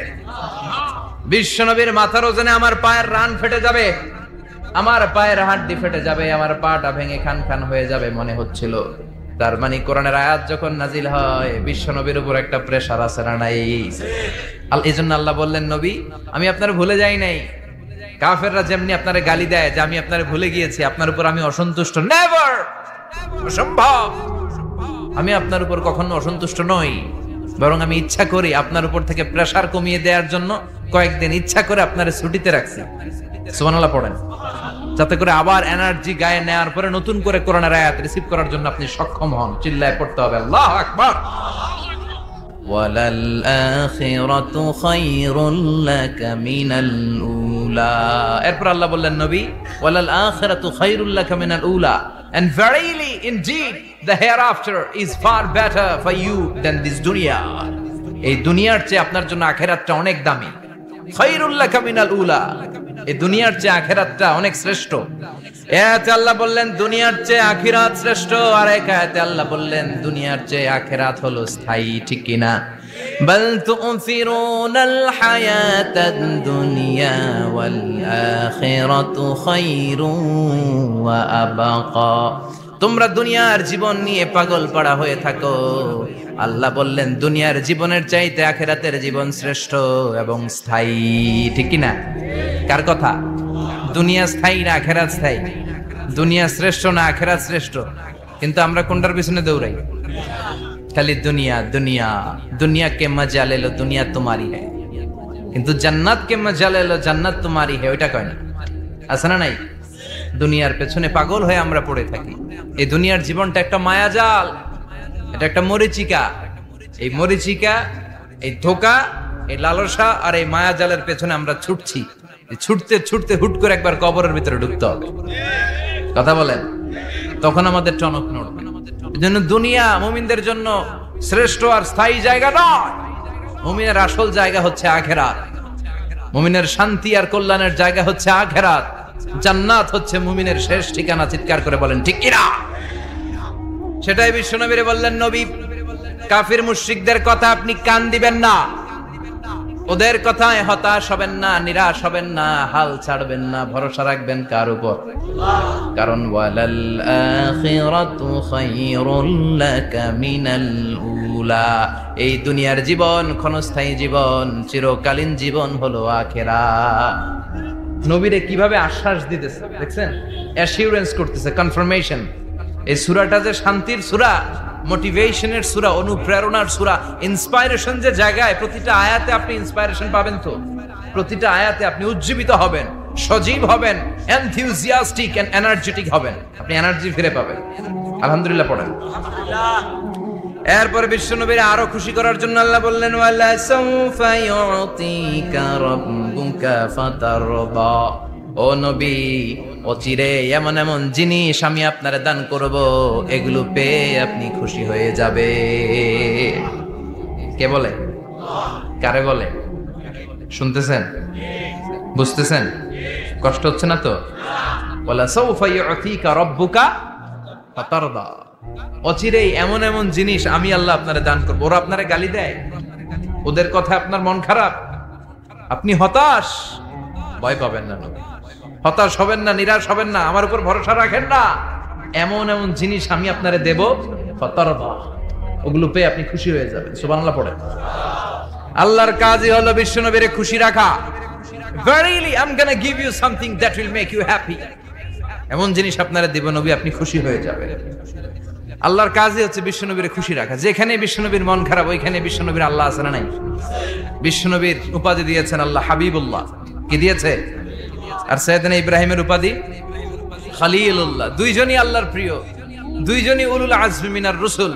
বিশ্বনবীর মাথার ওজনে আমার পায়ের রান ফেটে যাবে, আমার পায়ের হাড্ডি ফেটে যাবে, আমার পাটা ভেঙে খান খান হয়ে যাবে মনে হচ্ছিল। তার মানে কোরআনের আয়াত যখন নাজিল হয়, বিশ্বনবীর উপর একটা প্রেসার আছে না নাই? এইজন্য আল্লাহ বললেন, নবী আমি আপনার ভুলে যাই নাই। কাফেররা যেমনি আপনারে গালি দেয় যে আমি আপনারে ভুলে গিয়েছি, আপনার উপর আমি অসন্তুষ্ট, নেভার, অসম্ভব। আমি আপনার উপর কখনো অসন্তুষ্ট নই, বরং আমি ইচ্ছা করি আপনার উপর থেকে প্রেসার কমিয়ে দেওয়ার জন্য কয়েকদিন ইচ্ছা করে আপনারে ছুটিতে রাখছি। সুবহানাল্লাহ পড়েন, যাতে করে আবার এনার্জি গায়ে নেওয়ার পরে নতুন করে কোরআনের আয়াত রিসিভ করার জন্য আপনি সক্ষম হন। চিল্লায় পড়তে হবে আল্লাহু আকবার। ওয়ালাল আখিরাতু খায়রুল লাকা মিনাল উলা। এরপর আল্লাহ বললেন, নবী ওয়ালাল আখিরাতু খায়রুল লাকা মিনাল উলা, and verily indeed the hereafter is far better for you than this dunya. এই দুনিয়ার চেয়ে আপনার জন্য আখিরাতটা অনেক দামি। খায়রুল লাকা মিনাল উলা, এই দুনিয়ার চেয়ে আখিরাতটা অনেক শ্রেষ্ঠ। এতে আল্লাহ বললেন দুনিয়ার চেয়ে আখিরাত শ্রেষ্ঠ, আর এক আয়াতে আল্লাহ বললেন দুনিয়ার চেয়ে আখিরাত হলো স্থায়ী। ঠিক কি না? বাল তু'থিরুনাল হায়াতাদ দুনিয়া ওয়াল আখিরাতু খায়রুন ওয়া আবাকা। তোমরা দুনিয়ার জীবন নিয়ে পাগল পাড়া হয়ে থাকো, আল্লাহ বললেন দুনিয়ার জীবনের চাইতে আখিরাতের জীবন শ্রেষ্ঠ এবং স্থায়ী। ঠিক কি না? কার কথা? দুনিয়া স্থায়ী না আখিরাত স্থায়ী? দুনিয়া শ্রেষ্ঠ না আখিরাত শ্রেষ্ঠ? কিন্তু আমরা কোনটার পিছনে দৌড়াই? খালি দুনিয়া দুনিয়া। দুনিয়া কে মজা লে লো, দুনিয়া তোমারি হ্যায়, কিন্তু জান্নাত কে মজা লে লো, জান্নাত তোমারি হ্যায়, ওইটা কয় না? আছে না নাই? দুনিয়ার পেছনে পাগল হয়ে আমরা পড়ে থাকি। এই দুনিয়ার জীবনটা একটা মায়াজাল, এটা একটা মরিচিকা। এই মরিচিকা, এই ধোঁকা, এই লালসা আর এই মায়াজালের পেছনে আমরা ছুটছি। ছুটতে ছুটতে হুট করে একবার কবরের ভিতরে ঢুকতে হবে। কথা বলেন, তখন আমাদের টনক নড়বে। এজন্য দুনিয়া মুমিনদের জন্য শ্রেষ্ঠ আর স্থায়ী জায়গা নয়। মুমিনের আসল জায়গা হচ্ছে আখিরাত। মুমিনের শান্তি আর কল্যাণের জায়গা হচ্ছে আখিরাত। জান্নাত হচ্ছে মুমিনের শেষ ঠিকানা। চিৎকার করে বলেন ঠিক কি না? সেটাই বিশ্বনবীরে বললেন, নবী কাফির মুশরিকদের কথা আপনি কান দিবেন না, ওদের কথায় হতাশ হবেন না, নিরাশ হবেন না, হাল ছাড়বেন না, ভরসা রাখবেন কার উপর? কারণ ওয়ালাল আখিরাতু খায়রুল লাকা মিনাল উলা, এই দুনিয়ার জীবন ক্ষণস্থায়ী জীবন, চিরকালীন জীবন হলো আখিরাত। নবীরে কিভাবে আশ্বাস দিতেছে দেখছেন? অ্যাসিউরেন্স করতেছে, কনফার্মেশন। এই সূরাটা যে শান্তির সূরা, মোটিভেশনের সূরা, অনুপ্রেরণার সূরা, ইন্সপাইরেশন যে জায়গায়, প্রতিটা আয়াতে আপনি ইন্সপাইরেশন পাবেন। তো প্রতিটা আয়াতে আপনি উজ্জীবিত হবেন, সজীব হবেন, এনথিউজিয়াস্টিক এন্ড এনার্জেটিক হবেন, আপনি এনার্জি ফিরে পাবেন। আলহামদুলিল্লাহ পড়েন। এরপরে বিশ্বনবীর আরো খুশি করার জন্য আল্লাহ বললেন, ওয়ালা সাউফা ইউতিকা রাব্বুকা ফাতারদা। ও নবী, অচিরে এমন এমন জিনিস আমি আপনারে দান করব, এগুলো পেয়ে আপনি খুশি হয়ে যাবে। কে বলে? কারে বলে? শুনতেছেন? বুঝতেছেন? কষ্ট হচ্ছে না তো? ওয়ালা সাউফা ইউতিকা রাব্বুকা ফাতারদা। অচিরেই এমন এমন জিনিস আমি আল্লাহ আপনারে দান করবো। ওরা আপনারে গালি দেয়, ওদের কথা আপনার মন খারাপ, আপনি হতাশ, ভয় পাবেন না নবী, হতাশ হবেন না, নিরাশ হবেন না, আমার উপর ভরসা রাখেন না। এমন এমন জিনিস আমি আপনারে দেব, ফাতারদা, ওগুলো পেয়ে আপনি খুশি হয়ে যাবেন। সুবহানাল্লাহ পড়েন। আল্লাহর কাজই হলো বিশ্বনবীরে খুশি রাখা। Verily I'm gonna give you something that will make you happy. এমন জিনিস আপনারা দেব নবী, আপনি খুশি হয়ে যাবেন। আল্লাহর কাজই হচ্ছে বিশ্বনবীরে খুশি রাখা। যেখানে বিশ্বনবীর মন খারাপ, ওইখানে বিশ্বনবীর আল্লাহ আছে না নাই? বিশ্বনবীর উপাধি দিয়েছেন আল্লাহ হাবিবুল্লাহ। কি দিয়েছে? আর সাইয়েদনা ইব্রাহিমের উপাধি খলিলুল্লাহ। দুইজনই আল্লাহর প্রিয়, দুইজনই উলুল আজমি মিনার রাসূল।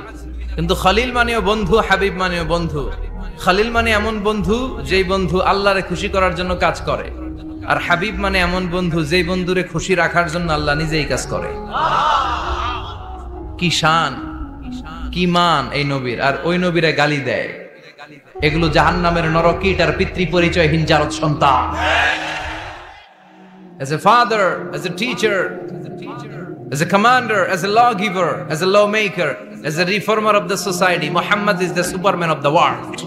কিন্তু খলিল মানেও বন্ধু, হাবিব মানেও বন্ধু। খলিল মানে এমন বন্ধু যেই বন্ধু আল্লাহরে খুশি করার জন্য কাজ করে, আর হাবিব মানে এমন বন্ধু যেই বন্ধুরে খুশি রাখার জন্য আল্লাহ নিজেই কাজ করে। কি শান, কি কি মান এই নবীর, আর ওই নবীরে গালি দেয়। এগুলো জাহান্নামের নরকীট আর পিতৃ পরিচয়হীন জারদ সন্তান। As a father, as a teacher, as a commander, as a lawgiver, as a lawmaker, as a reformer of the society, Muhammad is the Superman of the world.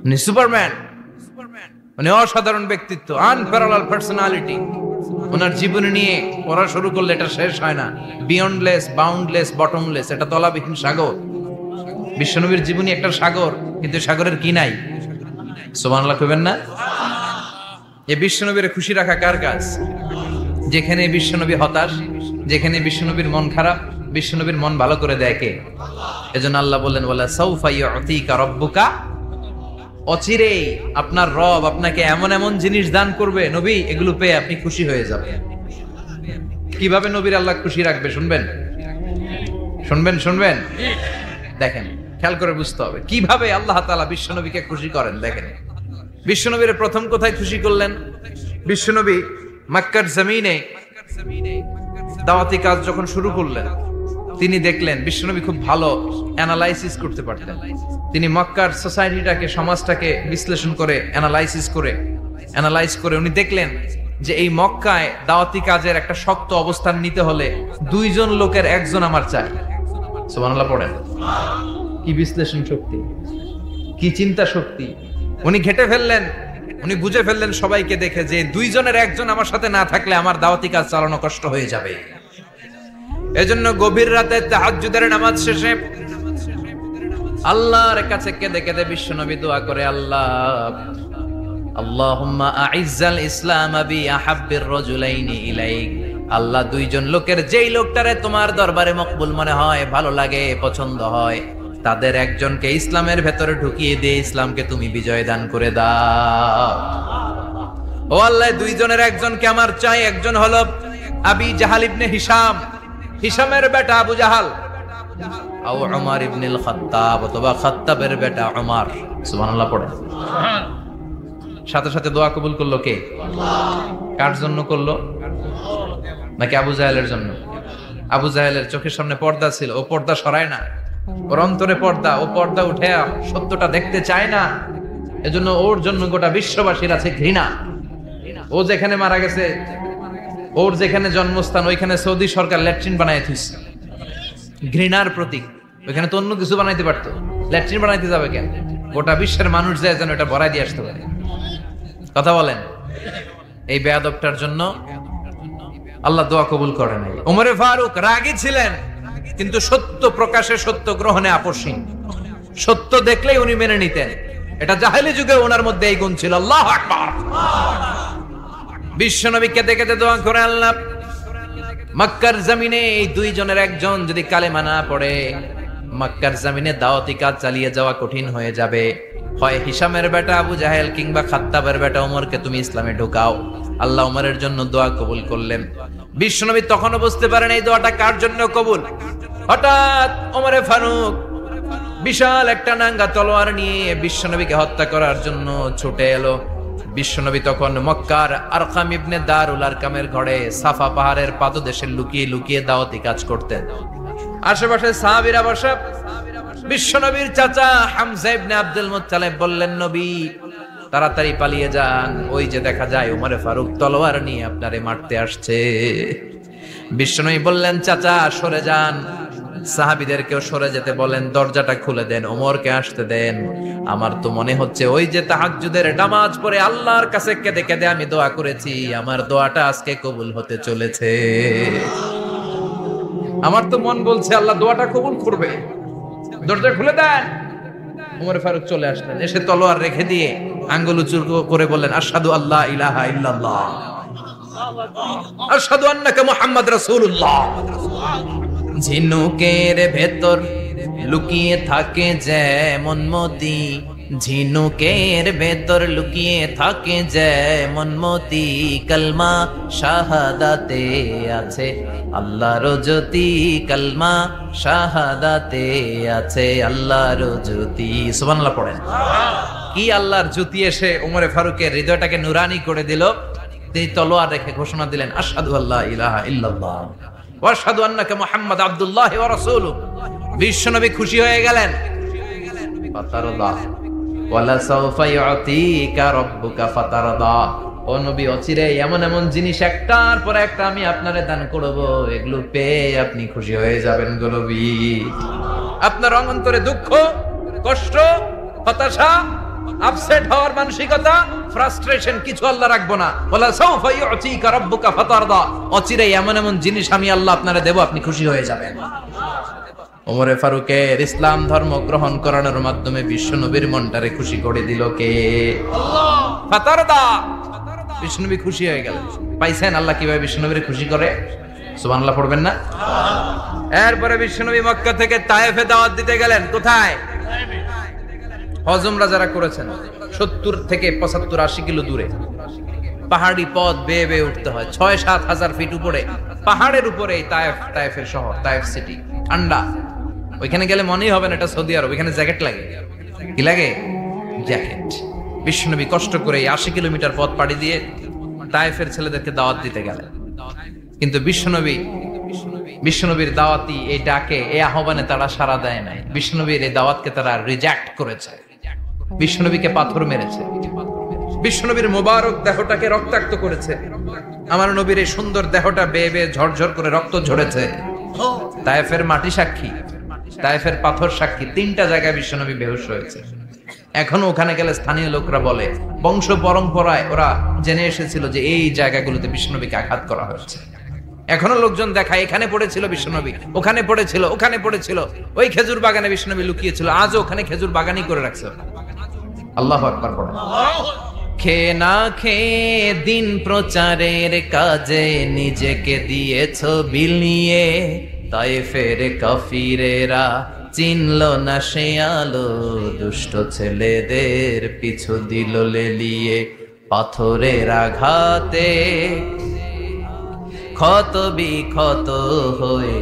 উনি সুপারম্যান, উনি অসাধারণ ব্যক্তিত্ব, আনপ্যারালাল পার্সোনালিটি। ওনার জীবনী নিয়ে পড়া শুরু করলে এটা শেষ হয় না। বিয়ন্ডলেস, বাউন্ডলেস, বটমলেস, এটা তলাবিহীন সাগর। বিশ্বনবীর জীবনী একটা সাগর, কিন্তু সাগরের কি নাই? সুবহানাল্লাহ কইবেন না? এই বিশ্বনবীর খুশি রাখা কার কাজ? যেখানে বিশ্বনবী হতাশ, যেখানে বিশ্বনবীর মন খারাপ, বিশ্বনবীর মন ভালো করে দেয় কে? এজন্য আল্লাহ বললেন, ওয়ালা সাউফা ইউতিকা রাব্বুকা, অচিরেই আপনার রব আপনাকে এমন এমন জিনিস দান করবে নবী, এগুলো পেয়ে আপনি খুশি হয়ে যাবেন। কিভাবে নবীর আল্লাহ খুশি রাখবে শুনবেন? শুনবেন? দেখেন, খেয়াল করে বুঝতে হবে কিভাবে আল্লাহ তাআলা বিশ্বনবীকে খুশি করেন। দেখেন, বিশ্বনবীর প্রথম কোথায় খুশি করলেন? বিশ্বনবী মক্কার জমিনে দাওয়াতি কাজ যখন শুরু করলেন, তিনি দেখলেন বিশ্বনবী খুব ভালো অ্যানালাইসিস করতে পারতেন। তিনি মক্কার সোসাইটিটাকে, সমাজটাকে বিশ্লেষণ করে অ্যানালাইজ করে উনি দেখলেন যে এই মক্কায় দাওয়াতি কাজের একটা শক্ত অবস্থান নিতে হলে 2 জন লোকের একজন আমার চাই। সুবহানাল্লাহ পড়েন। কি বিশ্লেষণ শক্তি, কি চিন্তা শক্তি! উনি ঘেটে ফেললেন, উনি বুঝে ফেললেন সবাইকে দেখে যে 2 জনের একজন আমার সাথে না থাকলে আমার দাওয়াতি কাজ চালানো কষ্ট হয়ে যাবে। এজন্য গভীর রাতে তাহাজ্জুদের নামাজ শেষে আল্লাহর কাছে কেঁদে কেঁদে বিশ্বনবী দোয়া করে, আল্লাহুম্মা আইজ্জাল ইসলাম বি আহাব্বির রাজুলাইনি ইলাইক। আল্লাহ, 2 জন লোকের যেই লোকটারে তোমার দরবারে মকবুল মনে হয়, ভালো লাগে, পছন্দ হয়, তাদের একজনকে ইসলামের ভেতরে ঢুকিয়ে দিয়ে ইসলামকে তুমি বিজয় দান করে দাও। ও আল্লাহ, 2 জনের একজনকে আমার চাই। একজন হলো আবি জাহাল ইবনে হিশাম, হিশামের বেটা আবু জাহাল, আও উমর ইবনুল খাত্তাব, অথবা খাত্তাবের বেটা উমর। সুবহানাল্লাহ পড়ে। সাথে সাথে দোয়া কবুল করলো কে? আল্লাহ। কার জন্য করলো? নাকি আবু জাহেলের জন্য? আবু জাহেলের চোখের সামনে পর্দা ছিল, ও পর্দা সরায় না। ওর অন্তরে পর্দা, ও পর্দা উঠে সত্যটা দেখতে চায় না। এজন্য ওর জন্য গোটা বিশ্ববাসীর আছে ঘৃণা। ও যেখানে মারা গেছে, ওর যেখানে জন্মস্থান, ওইখানে সৌদি সরকার ল্যাট্রিন বানায় দিয়েছে। ঘৃণার প্রতীক। ওইখানে তো অন্য কিছু বানাইতে পারতো, ল্যাট্রিন বানাইতে যাবে কেন? গোটা বিশ্বের মানুষ যায় যেন এটা ভরাই দিয়ে আসতে পারে। কথা বলেন। এই বেয়াদবটার জন্য আল্লাহ দোয়া কবুল করে নাই। ওমরে ফারুক রাগী ছিলেন, কিন্তু সত্য প্রকাশে, সত্য গ্রহণে আপোষহীন। সত্য দেখলেই উনি মেনে নিতেন। এটা জাহেলি যুগে ওনার মধ্যে এই গুণ ছিল। আল্লাহু আকবার। বিশ্বনবী কেঁদে কেঁদে দোয়া করে, আল্লাহ, মক্কার জমিনে এই 2 জনের একজন যদি কালেমা না পড়ে, মক্কার জমিনে দাওয়াতি কাজ চালিয়ে যাওয়া কঠিন হয়ে যাবে। হয় হিশামের বেটা আবু জাহেল কিংবা খাত্তাবের বেটা ওমরকে তুমি ইসলামে ঢোকাও। আল্লাহ ওমরের জন্য দোয়া কবুল করলেন। বিশ্বনবী তখনও বুঝতে পারেন এই দোয়াটা কার জন্য কবুল। হঠাৎ ওমরে ফারুক বিশাল একটা নাঙ্গা তলোয়ার নিয়ে বিশ্বনবীকে হত্যা করার জন্য ছুটে এলো। বিশ্বনবী তখন মক্কার আরকাম ইবনে দারুল আরকামের ঘরে সাফা পাহাড়ের পাদদেশে লুকিয়ে লুকিয়ে দাওয়াতি কাজ করতেন। আশেপাশে সাহাবীরা বসা। বিশ্বনবীর চাচা হামজা ইবনে আব্দুল মুত্তালিব বললেন, নবী তাড়াতাড়ি পালিয়ে যান, ওই যে দেখা যায় ওমরে ফারুক তলোয়ার নিয়ে আপনারে মারতে আসছে। বিশ্বনবী বললেন, চাচা সরে যান, সাহাবীদেরকেও সরে যেতে বলেন, দরজাটা খুলে দেন, ওমরকে আসতে দেন। আমার তো মনে হচ্ছে ওই যে তাহাজ্জুদের নামাজ পড়ে আল্লাহর কাছে কেঁদে কেঁদে আমি দোয়া করেছি, আমার দোয়াটা আজকে কবুল হতে চলেছে। আমার তো মন বলছে আল্লাহ দোয়াটা কবুল করবে। দরজা খুলে দেন। ওমর ফারুক চলে আসলেন, এসে তলোয়ার রেখে দিয়ে আঙ্গুল উঁচু করে বললেন, আশহাদু আল্লা ইলাহা ইল্লাল্লাহ, আশহাদু আন্নাকা মুহাম্মদ রাসূলুল্লাহ। ঝিনুকের ভেতর লুকিয়ে থাকে যেমন মতি, ঝিনুকের ভেতর লুকিয়ে থাকে যেমন মতি, কালমা শাহাদাতে আছে আল্লাহর জ্যোতি, কালমা শাহাদাতে আছে আল্লাহর জ্যোতি। সুবহানাল্লাহ পড়েন। কি আল্লাহর জ্যোতি এসে ওমরে ফারুকের হৃদয়টাকে নুরানি করে দিল। তিনি তলোয়ার রেখে ঘোষণা দিলেন, আশহাদু আল্লা ইলাহা ইল্লাল্লাহ, ওয়া আশহাদু আন্নাকা মুহাম্মাদ আব্দুল্লাহি ওয়া রাসূলুহু। বিশ্বনবী খুশি হয়ে গেলেন। ফাতারদা ওয়ালা সাওফা ইউতিকা রাব্বুকা ফাতারদা। ও নবী, অচিরে এমন এমন জিনিস একটার পর একটা আমি আপনারে দান করব, এগুলো পেয়ে আপনি খুশি হয়ে যাবেন গো নবী। আপনার অন্তরে দুঃখ, কষ্ট, হতাশা, আপসেট হওয়ার মানসিকতা, ফ্রাস্ট্রেশন কিছু আল্লাহ রাখবো না। ওয়ালা সাওফা ইউতিকা রাব্বুকা ফাতারদা। অচিরে এমন এমন জিনিস আমি আল্লাহ আপনারে দেব, আপনি খুশি হয়ে যাবেন। ওমরে ফারুকের ইসলাম ধর্ম গ্রহণ করানোর মাধ্যমে বিশ্বনবীর মনটারে খুশি করে দিল কে? আল্লাহ। ফাতারদা, বিশ্বনবী খুশি হয়ে গেলেন। পাইছেন আল্লাহ কিভাবে বিশ্বনবীরে খুশি করে? সুবহানাল্লাহ পড়বেন না? এরপরে বিশ্বনবী মক্কা থেকে তায়েফে দাওয়াত দিতে গেলেন। কোথায়? হজ উমরা যারা করেছেন 70 থেকে 75 80 কিলো দূরে পাহাড়ি পথ বেয়ে বেয়ে উঠতে হয়। 6-7 হাজার ফিট উপরে পাহাড়ের উপরে তায়েফের শহর, তায়েফ সিটি। ঠান্ডা, ওইখানে গেলে মনেই হবে না এটা সৌদি আরব। ওইখানে জ্যাকেট লাগে। কি লাগে? জ্যাকেট। বিশ্বনবী কষ্ট করে 80 কিলোমিটার পথ পাড়ি দিয়ে তায়েফের ছেলেদেরকে দাওয়াত দিতে গেলেন। কিন্তু বিশ্বনবীর দাওয়াতি এই ডাকে, এই আহ্বানে তারা সাড়া দেয় নাই। বিশ্বনবীর এই দাওয়াতকে তারা রিজেক্ট করেছে। বিশ্বনবীকে পাথর মেরেছে। বিশ্বনবীর মোবারক দেহটাকে রক্তাক্ত করেছে। আমার নবীর এই সুন্দর দেহটা বেয়ে বেয়ে ঝরঝর করে রক্ত ঝরেছে। তায়েফের মাটি সাক্ষী, তায়েফের পাথর সাক্ষী। 3টা জায়গায় বিশ্বনবী বেহুশ হয়েছে। এখনো ওখানে গেলে স্থানীয় লোকরা বলে, বংশ পরম্পরায় ওরা জেনে এসেছিল যে এই জায়গাগুলোতে বিশ্বনবীকে আঘাত করা হয়েছে। এখনো লোকজন দেখায় এখানে পড়েছিল বিশ্বনবী, ওখানে পড়েছিল, ওখানে পড়েছিল, ওই খেজুর বাগানে বিশ্বনবী লুকিয়েছিল, আজও ওখানে খেজুর বাগানই করে রাখছে। আল্লাহু আকবার পড়ে। খেয়ে না খেয়ে দিন প্রচারের কাজে নিজেকে দিয়েছ বিলিয়ে, তায়েফের কাফিরেরা চিনল না সে আলো, দুষ্ট ছেলেদের পিছু দিল লেলিয়ে। পাথরের আঘাতে ক্ষত বিক্ষত হয়ে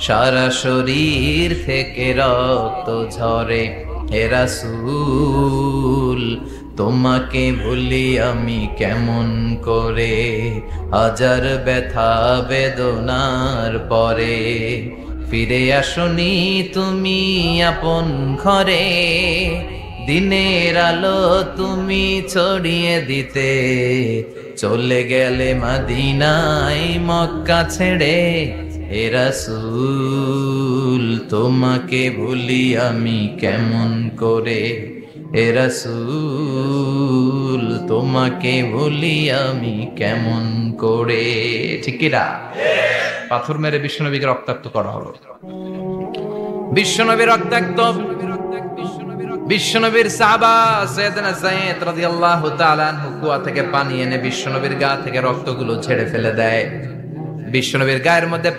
সারা শরীর থেকে রক্ত ঝরে। হে রাসূল, তোমাকে ভুলি আমি কেমন করে, হাজার ব্যথা বেদনার পরে। ফিরে আসনি তুমি আপন ঘরে, দিনের আলো তুমি ছড়িয়ে দিতে। চলে গেলে মদিনায় মক্কা ছেড়ে। হে রাসূল, তোমাকে ভুলি আমি কেমন করে, হে রাসূল, তোমাকে ভুলি আমি কেমন করে। ঠিক কি না? পাথর মেরে বিশ্বনবীকে রক্তাক্ত করা হলো। বিশ্বনবী রক্তাক্ত। বিশ্বনবীর সাহাবা সাইয়েদনা যায়েদ রাদিয়াল্লাহু তাআলা আনহু কুয়া থেকে পানি এনে বিশ্বনবীর গা থেকে রক্তগুলো ঝেড়ে ফেলে দেয়। বিশ্বনবীর গায়ের মধ্যে